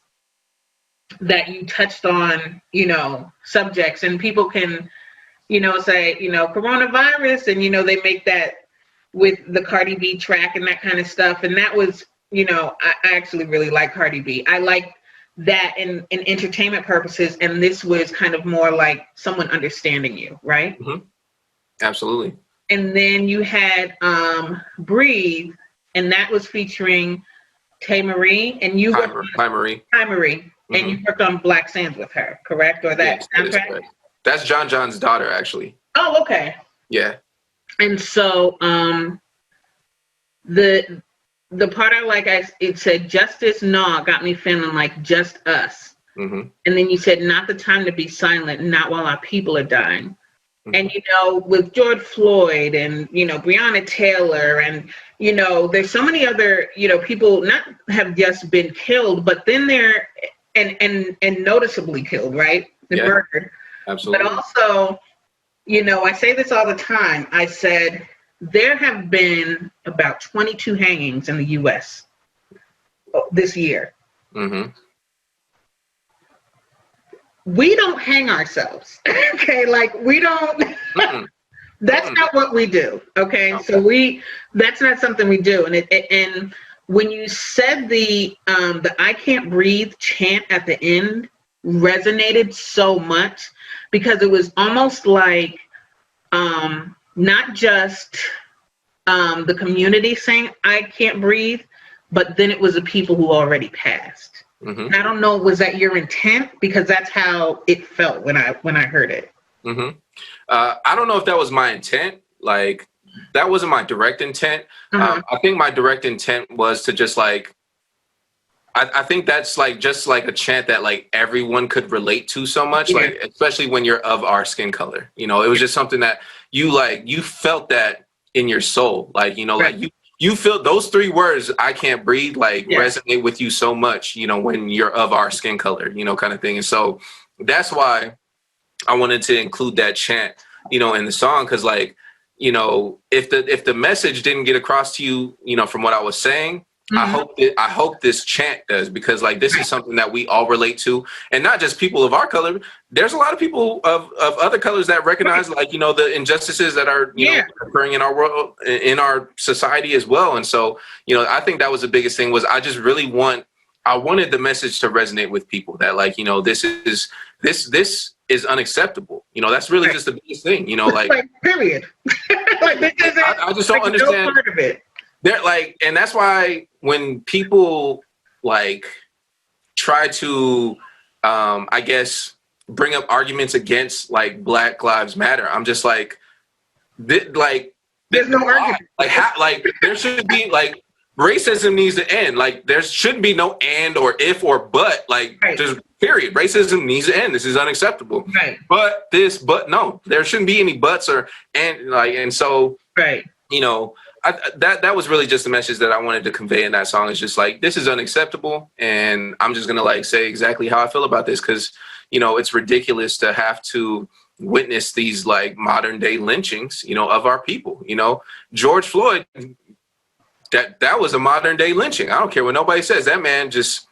that you touched on, you know, subjects and people can, you know, say, you know, coronavirus, and, you know, they make that with the Cardi B track and that kind of stuff. And that was, you know, I actually really like Cardi B. I like that in entertainment purposes. And this was kind of more like someone understanding you, right? Absolutely. And then you had Breathe, and that was featuring Tay Marie, and you worked on Ty Marie, and you worked on Black Sands with her, correct? Or that soundtrack? That's John John's daughter, actually. Oh, okay. Yeah. And so the part I like, it said, Justice Nah got me feeling like just us. And then you said, not the time to be silent, not while our people are dying. And, you know, with George Floyd and, you know, Breonna Taylor and, you know, there's so many other, you know, people not have just been killed, but then they're and noticeably killed, right? They're murdered. Absolutely. But also, you know, I say this all the time. I said, there have been about 22 hangings in the U.S. this year. We don't hang ourselves. Okay, like we don't. That's not what we do. Okay, so that's not something we do. And when you said the "I Can't Breathe" chant at the end resonated so much because it was almost like not just the community saying "I can't breathe," but then it was the people who already passed. And I don't know, was that your intent? Because that's how it felt when I heard it. I don't know if that was my intent. Like, that wasn't my direct intent. I think my direct intent was to just like, I think that's like just like a chant that like everyone could relate to so much, like especially when you're of our skin color. You know, it was just something that you felt that in your soul, like, you know, like you feel those 3 words, I can't breathe, like resonate with you so much, you know, when you're of our skin color, you know, kind of thing. And so that's why I wanted to include that chant, you know, in the song. Cause like, you know, if the message didn't get across to you, you know, from what I was saying, I hope this chant does, because like this is something that we all relate to, and not just people of our color. There's a lot of people of other colors that recognize like, you know, the injustices that are, you know, occurring in our world, in our society as well. And so, you know, I think that was the biggest thing was I just really I wanted the message to resonate with people that like, you know, this is unacceptable. You know, that's really just the biggest thing, you know, like period. Like I just don't understand. No part of it. They're like, and that's why when people like try to, I guess, bring up arguments against like Black Lives Matter, I'm just like, There's no argument. Like there should be like racism needs to end. Like there shouldn't be no and or if or but. Like just period. Racism needs to end. This is unacceptable. Right. But no, there shouldn't be any buts or and so you know. That was really just the message that I wanted to convey in that song. It's just like, this is unacceptable, and I'm just gonna like say exactly how I feel about this, because you know it's ridiculous to have to witness these like modern day lynchings, you know, of our people. You know, George Floyd, that was a modern day lynching. I don't care what nobody says. That man just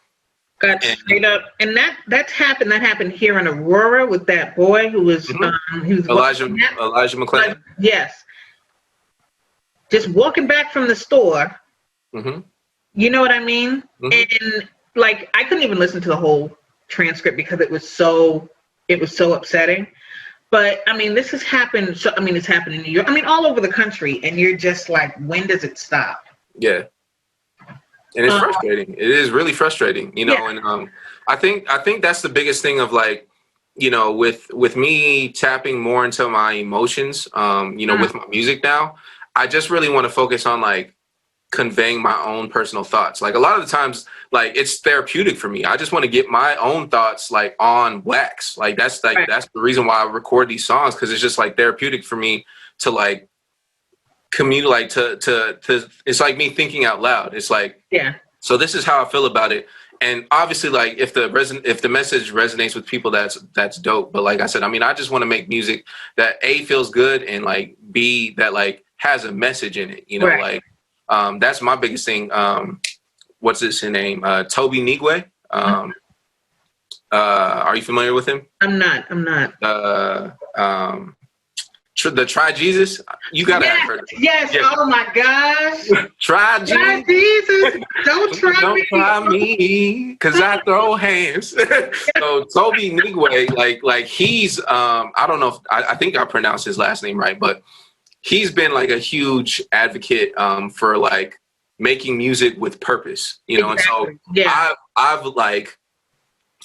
got straight up, and that's happened. That happened here in Aurora with that boy who was Elijah McClain. Yes. Just walking back from the store, you know what I mean? And like, I couldn't even listen to the whole transcript because it was so upsetting. But I mean, this has happened. So I mean, it's happened in New York. I mean, all over the country, and you're just like, when does it stop? Yeah, and it's frustrating. It is really frustrating, you know. And I think that's the biggest thing of like, you know, with me tapping more into my emotions, you know, with my music now. I just really want to focus on like conveying my own personal thoughts. Like a lot of the times, like it's therapeutic for me. I just want to get my own thoughts like on wax. Like that's the reason why I record these songs, because it's just like therapeutic for me to like communicate, like to it's like me thinking out loud. It's like, so this is how I feel about it. And obviously, like if the message resonates with people, that's dope. But like I said, I mean, I just want to make music that A, feels good, and like B, that like has a message in it, you know, like that's my biggest thing. What's his name? Toby Nigwe. Are you familiar with him? I'm not. The Try Jesus. You gotta have heard of it. Yes. Oh my gosh. Try Jesus. Don't try me, because I throw hands. So Toby Nigwe, like he's I don't know if I think I pronounced his last name right, but he's been like a huge advocate for like making music with purpose, you know. Exactly. And so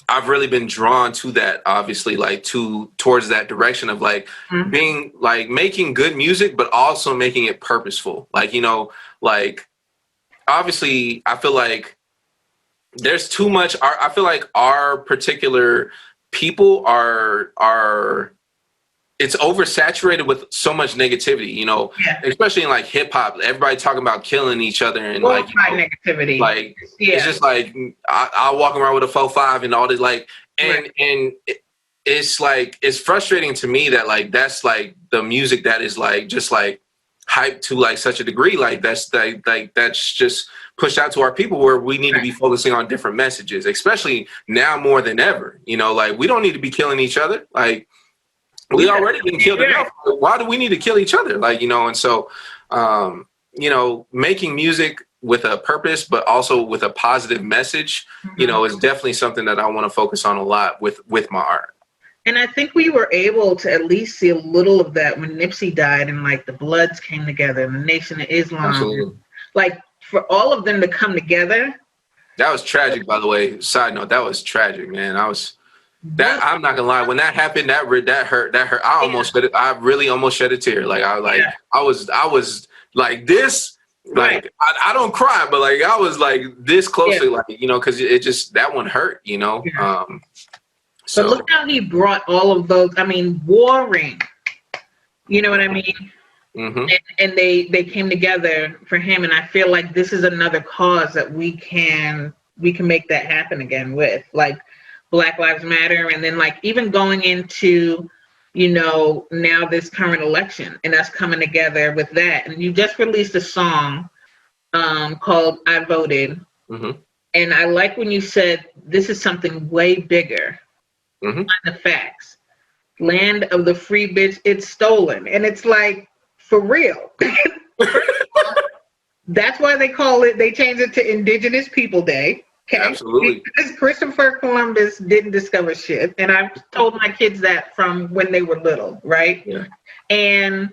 I've really been drawn to that, obviously, like towards that direction of like being like making good music, but also making it purposeful. Like, you know, like obviously I feel like there's too much. I feel like our particular people are it's oversaturated with so much negativity, you know, especially in like hip hop. Everybody talking about killing each other and like, you know, negativity. Like it's just like I walk around with a 4.5 and all this, like, and it's like it's frustrating to me that like that's like the music that is like just like hyped to like such a degree, like that's that's just pushed out to our people, where we need to be focusing on different messages, especially now more than ever. You know, like we don't need to be killing each other, like. We already been killed enough. Why do we need to kill each other? Like, you know, and so, you know, making music with a purpose, but also with a positive message, you know, is definitely something that I want to focus on a lot with my art. And I think we were able to at least see a little of that when Nipsey died, and like the Bloods came together and the Nation of Islam. Absolutely. Like for all of them to come together. That was tragic, by the way. Side note, that was tragic, man. I'm not gonna lie. When that happened, that hurt. I really almost shed a tear. Like I was like this. Like I don't cry, but like I was like this closely, like, you know, because it just, that one hurt, you know. So but look how he brought all of those. I mean, warring. You know what I mean? And they came together for him, and I feel like this is another cause that we can make that happen again with, like Black Lives Matter, and then like even going into, you know, now this current election and us coming together with that. And you just released a song called I Voted. And I like when you said this is something way bigger than the facts. Land of the free bitch, it's stolen. And it's like, for real. That's why they changed it to Indigenous People Day. Okay. Absolutely. Because Christopher Columbus didn't discover shit. And I've told my kids that from when they were little, right? Yeah. And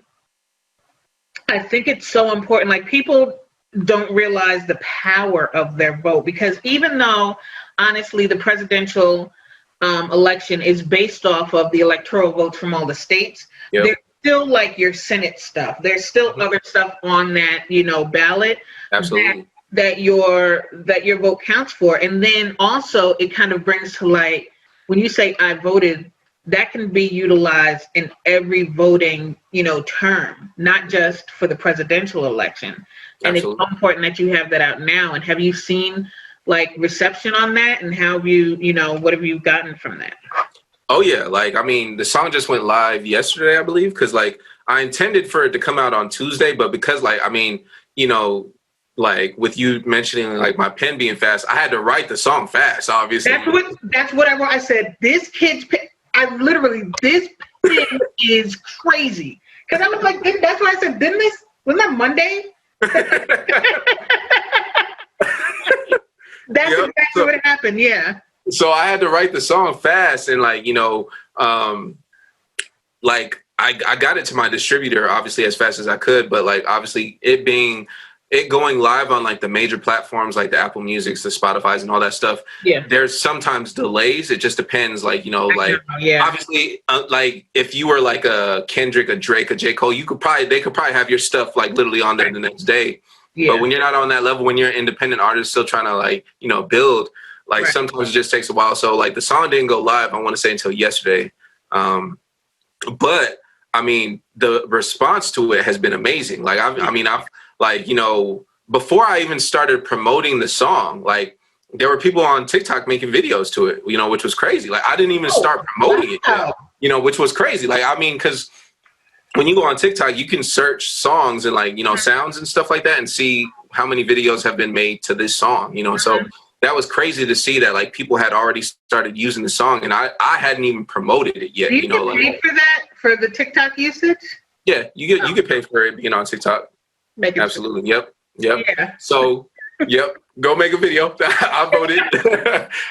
I think it's so important. Like, people don't realize the power of their vote, because even though, honestly, the presidential election is based off of the electoral votes from all the states, still like your Senate stuff. There's still other stuff on that, ballot. Absolutely. That your vote counts for. And then also it kind of brings to light when you say I voted, that can be utilized in every voting, term, not just for the presidential election. And Absolutely. it's so important that you have that out now. And have you seen like reception on that? And how have you, what have you gotten from that? Oh yeah, like I mean, the song just went live yesterday, I believe, because like I intended for it to come out on Tuesday, but because like I mean, like with you mentioning like my pen being fast, I had to write the song fast, obviously. That's what I wrote. I said this kid's pen, this pen is crazy, because I was like, that's why I said, wasn't that Monday? That's exactly what happened. Yeah. So I had to write the song fast, and like like I got it to my distributor obviously as fast as I could, but like obviously it going live on like the major platforms like the Apple Musics, the Spotify's, and all that stuff. Yeah. There's sometimes delays. It just depends. Like obviously like if you were like a Kendrick, a Drake, a J. Cole, they could probably have your stuff like literally on there the next day. Yeah. But when you're not on that level, when you're an independent artist still trying to like build. Like sometimes it just takes a while. So like the song didn't go live, I want to say, until yesterday. But I mean, the response to it has been amazing. Like I've like, before I even started promoting the song, like there were people on TikTok making videos to it, which was crazy. Like I didn't even start promoting it yet, which was crazy. Like, I mean, because when you go on TikTok, you can search songs and like, sounds and stuff like that and see how many videos have been made to this song, so that was crazy to see that like people had already started using the song and I hadn't even promoted it yet. Do you get paid for that, for the TikTok usage? Yeah, you get paid for it being on TikTok. Absolutely. Yep. Yeah. So yep. Go make a video. I voted.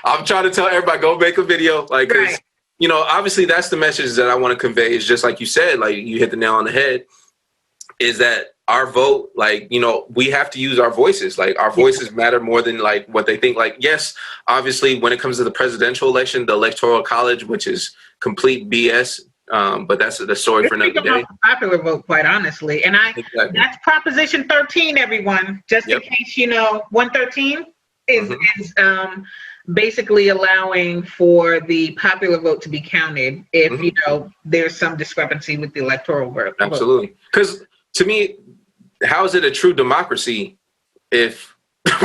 I'm trying to tell everybody, go make a video. Like, cause obviously that's the message that I want to convey is just like you said, like you hit the nail on the head, is that our vote, like, we have to use our voices. Like our voices matter more than like what they think. Like, yes, obviously when it comes to the presidential election, the electoral college, which is complete BS. But that's the story for another day. Popular vote, quite honestly. And that's Proposition 13, everyone, just in case, 113 is basically allowing for the popular vote to be counted if, there's some discrepancy with the electoral vote. Absolutely. Because to me, how is it a true democracy if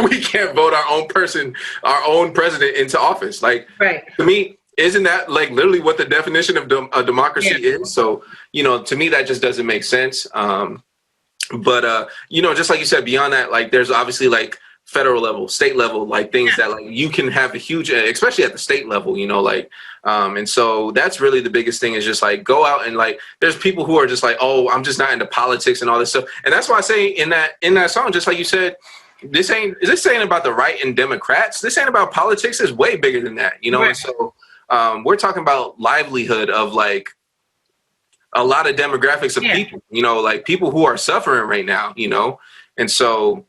we can't vote our own person, our own president into office? Like, to me, isn't that like literally what the definition of a democracy is? So, to me, that just doesn't make sense. But just like you said, beyond that, like there's obviously like federal level, state level, like things that like you can have a huge, especially at the state level, and so that's really the biggest thing is just like go out and like there's people who are just like, oh, I'm just not into politics and all this stuff. And that's why I say in that song, just like you said, this ain't about the right and Democrats. This ain't about politics. It's way bigger than that, And so we're talking about livelihood of like a lot of demographics of people, like people who are suffering right now, and so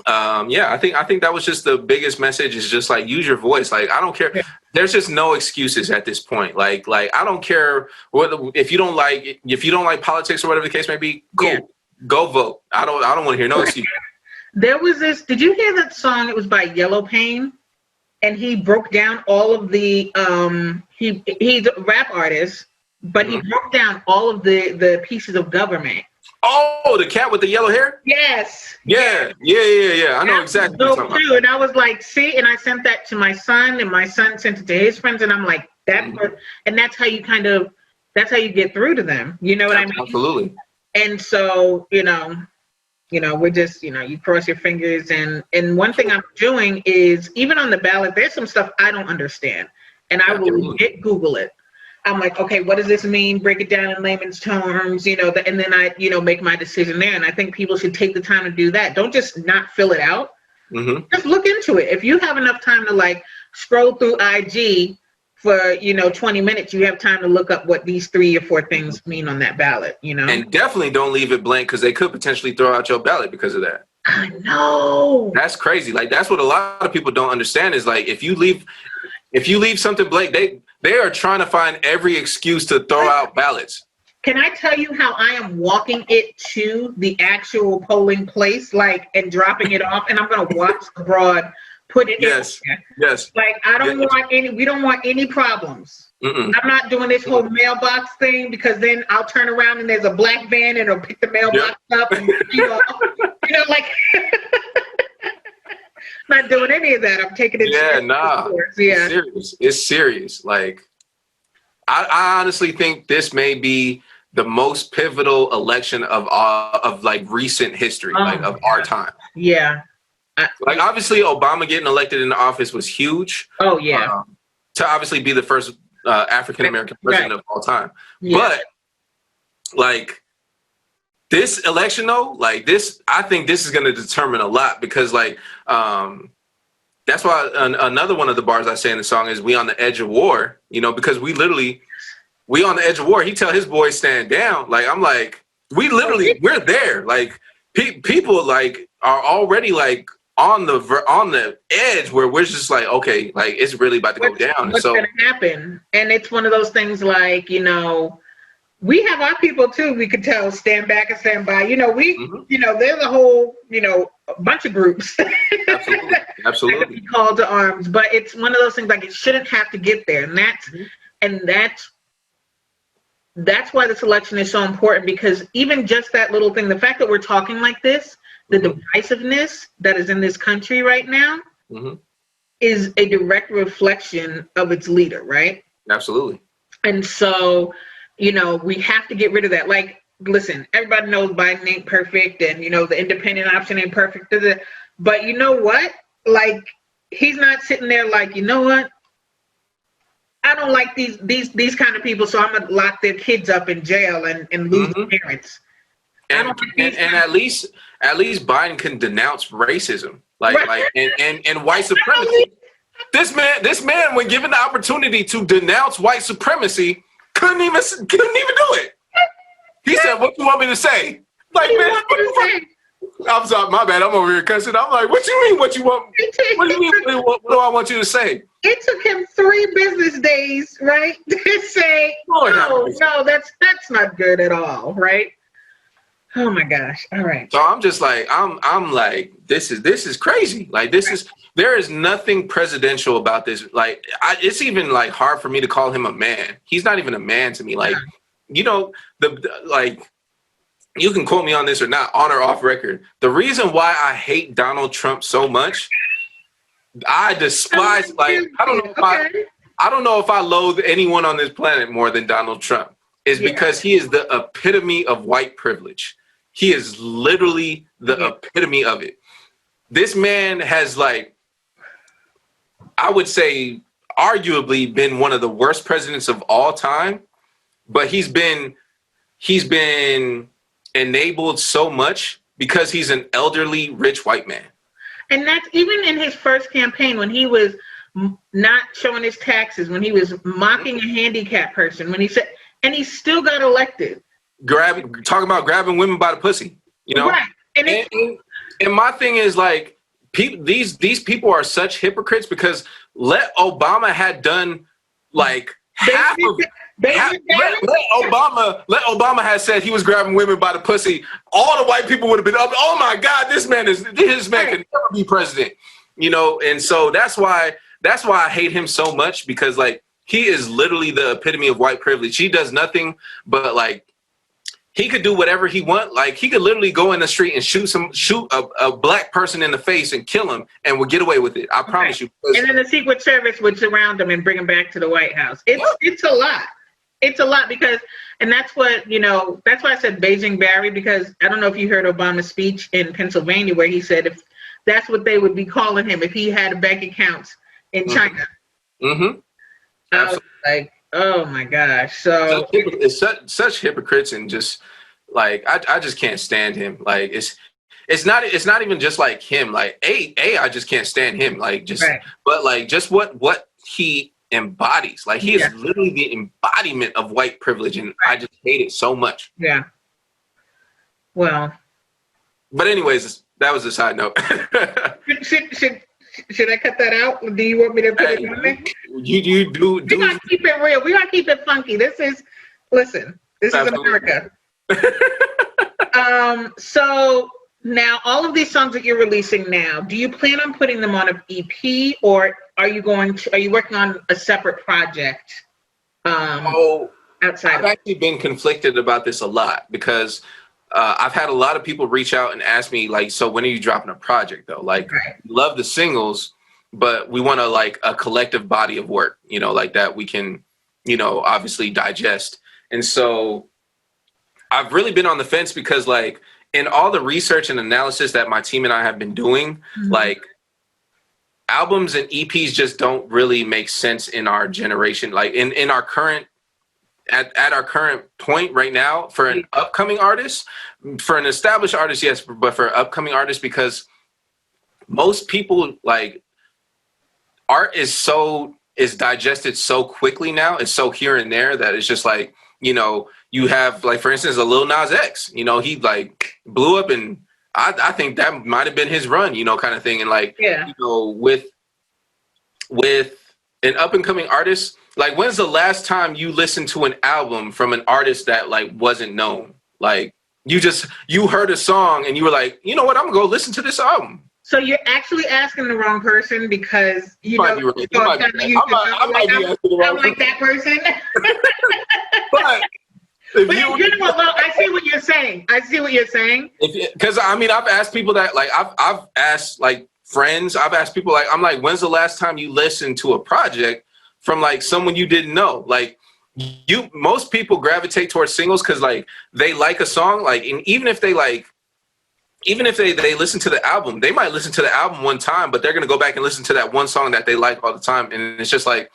I think that was just the biggest message is just like use your voice. Like I don't care. There's just no excuses at this point. Like I don't care if you don't like politics or whatever the case may be. Go vote. I don't want to hear no excuses. There was this. Did you hear that song? It was by Yellow Pain, and he broke down all of the. He's a rap artist, but he broke down all of the pieces of government. Oh, the cat with the yellow hair? Yes. Yeah. I know exactly what you're talking about. And I was like, see, and I sent that to my son, and my son sent it to his friends, and I'm like, and that's how you get through to them. You know what I mean? Absolutely. And so, we're just, you cross your fingers. And one thing I'm doing is, even on the ballot, there's some stuff I don't understand. And I will Google it. I'm like, okay, what does this mean? Break it down in layman's terms, and then I, make my decision there. And I think people should take the time to do that. Don't just not fill it out. Mm-hmm. Just look into it. If you have enough time to like scroll through IG for, 20 minutes, you have time to look up what these 3 or 4 things mean on that ballot, And definitely don't leave it blank because they could potentially throw out your ballot because of that. I know. That's crazy. Like, that's what a lot of people don't understand is like, if you leave something blank, they are trying to find every excuse to throw out ballots. Can I tell you how I am walking it to the actual polling place, like, and dropping it off, and I'm gonna watch the broad put it in there. Yes. Like, I don't want any. We don't want any problems. Mm-mm. I'm not doing this whole mailbox thing, because then I'll turn around and there's a black van and it'll pick the mailbox up, and like. Not doing any of that. I'm taking it. It's serious. It's serious. Like, I honestly think this may be the most pivotal election of like recent history, like of our time. Yeah. Like, obviously, Obama getting elected into office was huge. Oh yeah. To obviously be the first African American president of all time, but like. This election, though, like this, I think this is going to determine a lot, because, like, that's why another one of the bars I say in the song is "We on the edge of war," because we on the edge of war. He tell his boys stand down. Like, I'm like, we're there. Like, people like are already like on the edge where we're just like, okay, like it's really about to go down. What's going to happen? And it's one of those things, like, we have our people too. We could tell stand back and stand by. There's a whole, bunch of groups. Absolutely. Called to arms, but it's one of those things, like, it shouldn't have to get there, and that's why this election is so important, because even just that little thing, the fact that we're talking like this, the divisiveness that is in this country right now, is a direct reflection of its leader, right? Absolutely. And so. We have to get rid of that. Like, listen, everybody knows Biden ain't perfect, and the independent option ain't perfect. But you know what? Like, he's not sitting there like, you know what? I don't like these kind of people, so I'm gonna lock their kids up in jail and lose their parents. And at least Biden can denounce racism, like and white supremacy. This man, when given the opportunity to denounce white supremacy, couldn't even do it. He said, "What you want me to say?" Like, man, I'm sorry, my bad. I'm over here cussing. I'm like, "What you mean? What you want? What do you mean? What do I want you to say?" It took him 3 business days, right, to say, "No, that's not good at all," right? Oh my gosh! All right. So I'm just like, I'm like, this is crazy. Like, there is nothing presidential about this. Like, it's even like hard for me to call him a man. He's not even a man to me. Like, like, you can quote me on this or not, on or off record. The reason why I hate Donald Trump so much, I despise. Like, I don't know if I loathe anyone on this planet more than Donald Trump. Is because he is the epitome of white privilege. He is literally the epitome of it. This man has, like, I would say, arguably been one of the worst presidents of all time, but he's been enabled so much because he's an elderly, rich white man. And that's even in his first campaign, when he was not showing his taxes, when he was mocking a handicapped person, when he said, and he still got elected. Talking about grabbing women by the pussy, Right. And my thing is, like, these people are such hypocrites, because let Obama had done like half of let Obama had said he was grabbing women by the pussy, all the white people would have been up. Oh my God, this man can never be president, And so that's why I hate him so much, because, like, he is literally the epitome of white privilege. He does nothing but, like, he could do whatever he want. Like, he could literally go in the street and shoot a black person in the face and kill him, and would get away with it. I promise you. And then the Secret Service would surround him and bring him back to the White House. It's a lot. It's a lot, because, and that's what, that's why I said Beijing Barry, because I don't know if you heard Obama's speech in Pennsylvania, where he said if that's what they would be calling him if he had bank accounts in China. Mm-hmm. I was like, oh my gosh! So it's such hypocrites, and just like I just can't stand him. Like, it's not even just like him. Like I just can't stand him. Like, just but like just what he embodies. Like, he is literally the embodiment of white privilege, and I just hate it so much. Yeah. Well. But anyways, that was a side note. Should I cut that out? Do you want me to put it on there? You do. We're gonna keep it real. We're gonna keep it funky. Listen, This is America. So now all of these songs that you're releasing now, do you plan on putting them on an EP, or are you working on a separate project? Outside. I've actually been conflicted about this a lot because I've had a lot of people reach out and ask me like, so when are you dropping a project though? Like, love the singles, but we want a collective body of work, like that we can, obviously digest. And so I've really been on the fence because like in all the research and analysis that my team and I have been doing, like albums and EPs just don't really make sense in our generation. Like in our current, at our current point right now for an upcoming artist, for an established artist, yes, but for upcoming artists, because most people like art is digested so quickly now. It's so here and there that it's just like, you have like, for instance, a Lil Nas X, he like blew up and I think that might've been his run, kind of thing. And like, with an up and coming artist, like when's the last time you listened to an album from an artist that like wasn't known? Like you heard a song and you were like, you know what, I'm gonna go listen to this album. So you're actually asking the wrong person because I'm like that person. But I see what you're saying. Because I mean, I've asked people that like I've asked like friends. I've asked people like, I'm like, when's the last time you listened to a project from like someone you didn't know? Like most people gravitate towards singles because like they like a song, like, and even if they listen to the album, they might listen to the album one time, but they're gonna go back and listen to that one song that they like all the time. And it's just like,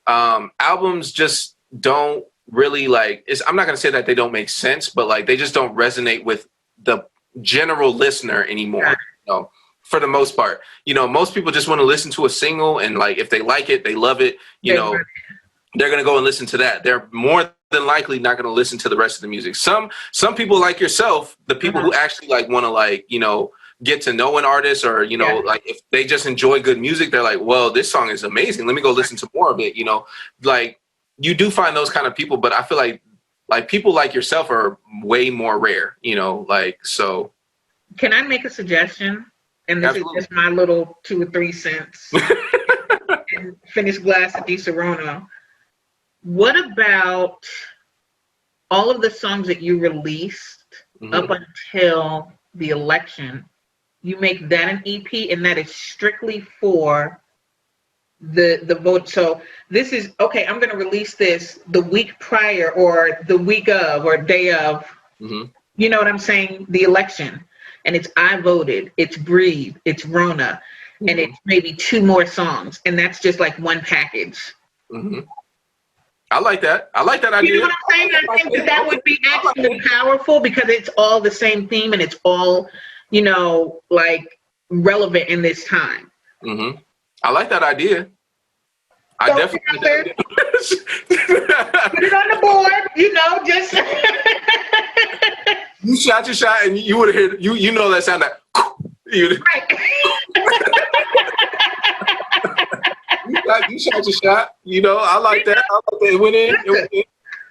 albums just don't really like. I'm not gonna say that they don't make sense, but like they just don't resonate with the general listener anymore. For the most part, most people just want to listen to a single, and like if they like it, they love it. They're gonna go and listen to that. They're more than likely not gonna listen to the rest of the music. Some people like yourself, the people who actually like want to like get to know an artist, or like if they just enjoy good music, they're like, well, this song is amazing. Let me go listen to more of it. Like you do find those kind of people, but I feel like people like yourself are way more rare. Like so. Can I make a suggestion? And this is just my little 2 or 3 cents. And finished glass of rona. What about all of the songs that you released up until the election? You make that an EP, and that is strictly for the vote. So this is okay. I'm going to release this the week prior, or the week of, or day of. You know what I'm saying? The election. And it's I Voted, it's Breathe, it's Rona, and it's maybe 2 more songs. And that's just like one package. I like that. I like that idea. You know what I'm saying? I think that would be actually powerful because it's all the same theme and it's all, like relevant in this time. I like that idea. I definitely like that. Put it on the board, just... You shot your shot, and you would have heard. You know that sound like. Right. you shot your shot. I like that. I like that. It went in.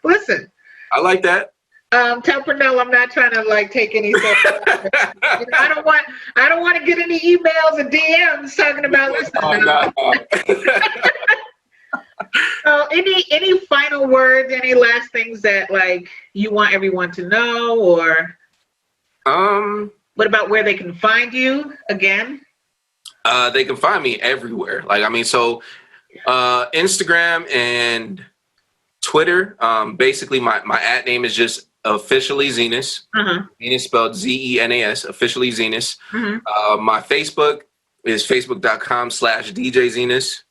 Listen. I like that. Tell Pernell I'm not trying to like take any. I don't want to get any emails or DMs talking about listening. Any final words, any last things that like you want everyone to know, or what about where they can find you again? They can find me everywhere. Like, I mean, so Instagram and Twitter, basically my ad name is just officially Zenas. Zenas spelled Zenas, officially Zenas. My Facebook is facebook.com/DJZenas.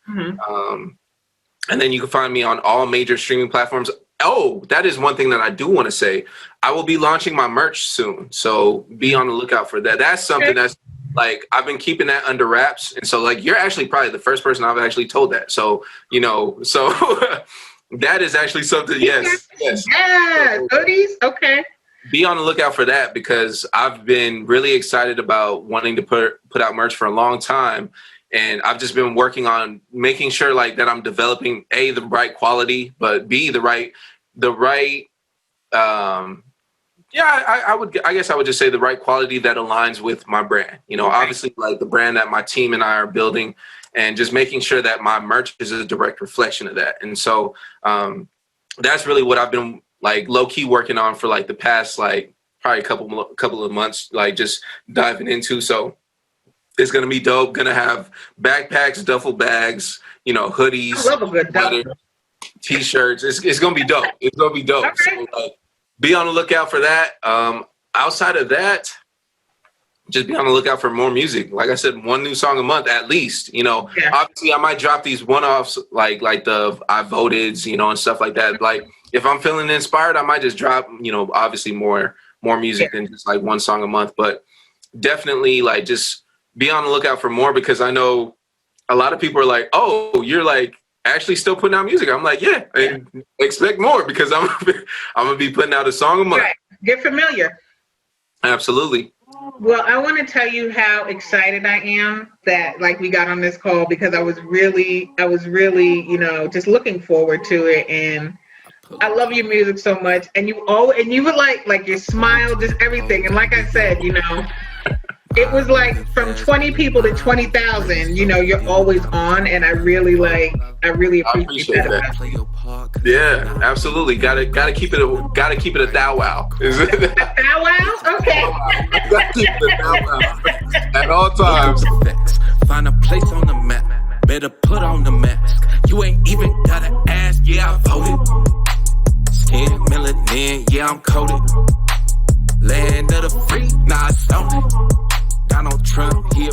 And then you can find me on all major streaming platforms. Oh, that is one thing that I do want to say. I will be launching my merch soon. So be on the lookout for that. That's something that's like, I've been keeping that under wraps. And so like, you're actually probably the first person I've actually told that. So, so that is actually something. Yes. Yeah. Hoodies. Okay. Be on the lookout for that because I've been really excited about wanting to put out merch for a long time. And I've just been working on making sure like that I'm developing A, the right quality, but B, the right the right, I guess I would just say the right quality that aligns with my brand. You know, obviously like the brand that my team and I are building, and just making sure that my merch is a direct reflection of that. And so that's really what I've been like low key working on for like the past like probably couple of months, like just diving into. So it's gonna be dope. Gonna have backpacks, duffel bags, you know, hoodies, I love a good duffel. T-shirts. It's gonna be dope. It's gonna be dope. Okay. So be on the lookout for that. Outside of that, just be on the lookout for more music. Like I said, one new song a month at least. You know, obviously I might drop these one-offs like the I Voteds, you know, and stuff like that. Like if I'm feeling inspired, I might just drop, you know, obviously more music than just like one song a month. But definitely like just be on the lookout for more, because I know a lot of people are like, oh, you're like actually still putting out music. I'm like, yeah. And expect more, because I'm gonna be putting out a song a month. Right. Get familiar. Absolutely. Well, I want to tell you how excited I am that like we got on this call, because I was really, you know, just looking forward to it. And I love your music so much. And you would like your smile, just everything. And like I said, you know, it was like from 20 people to 20,000, you know, you're always on. And I really appreciate that. Yeah, absolutely. Gotta keep it a thou wow. Is it a thou wow? Okay. Gotta keep it a thou wow at all times. Find a place on the map. Better put on the mask. You ain't even gotta ask. Yeah, I voted. Skin melanin. Yeah, I'm coated. Land of the free. Nah, I stoned it. Donald Trump, he a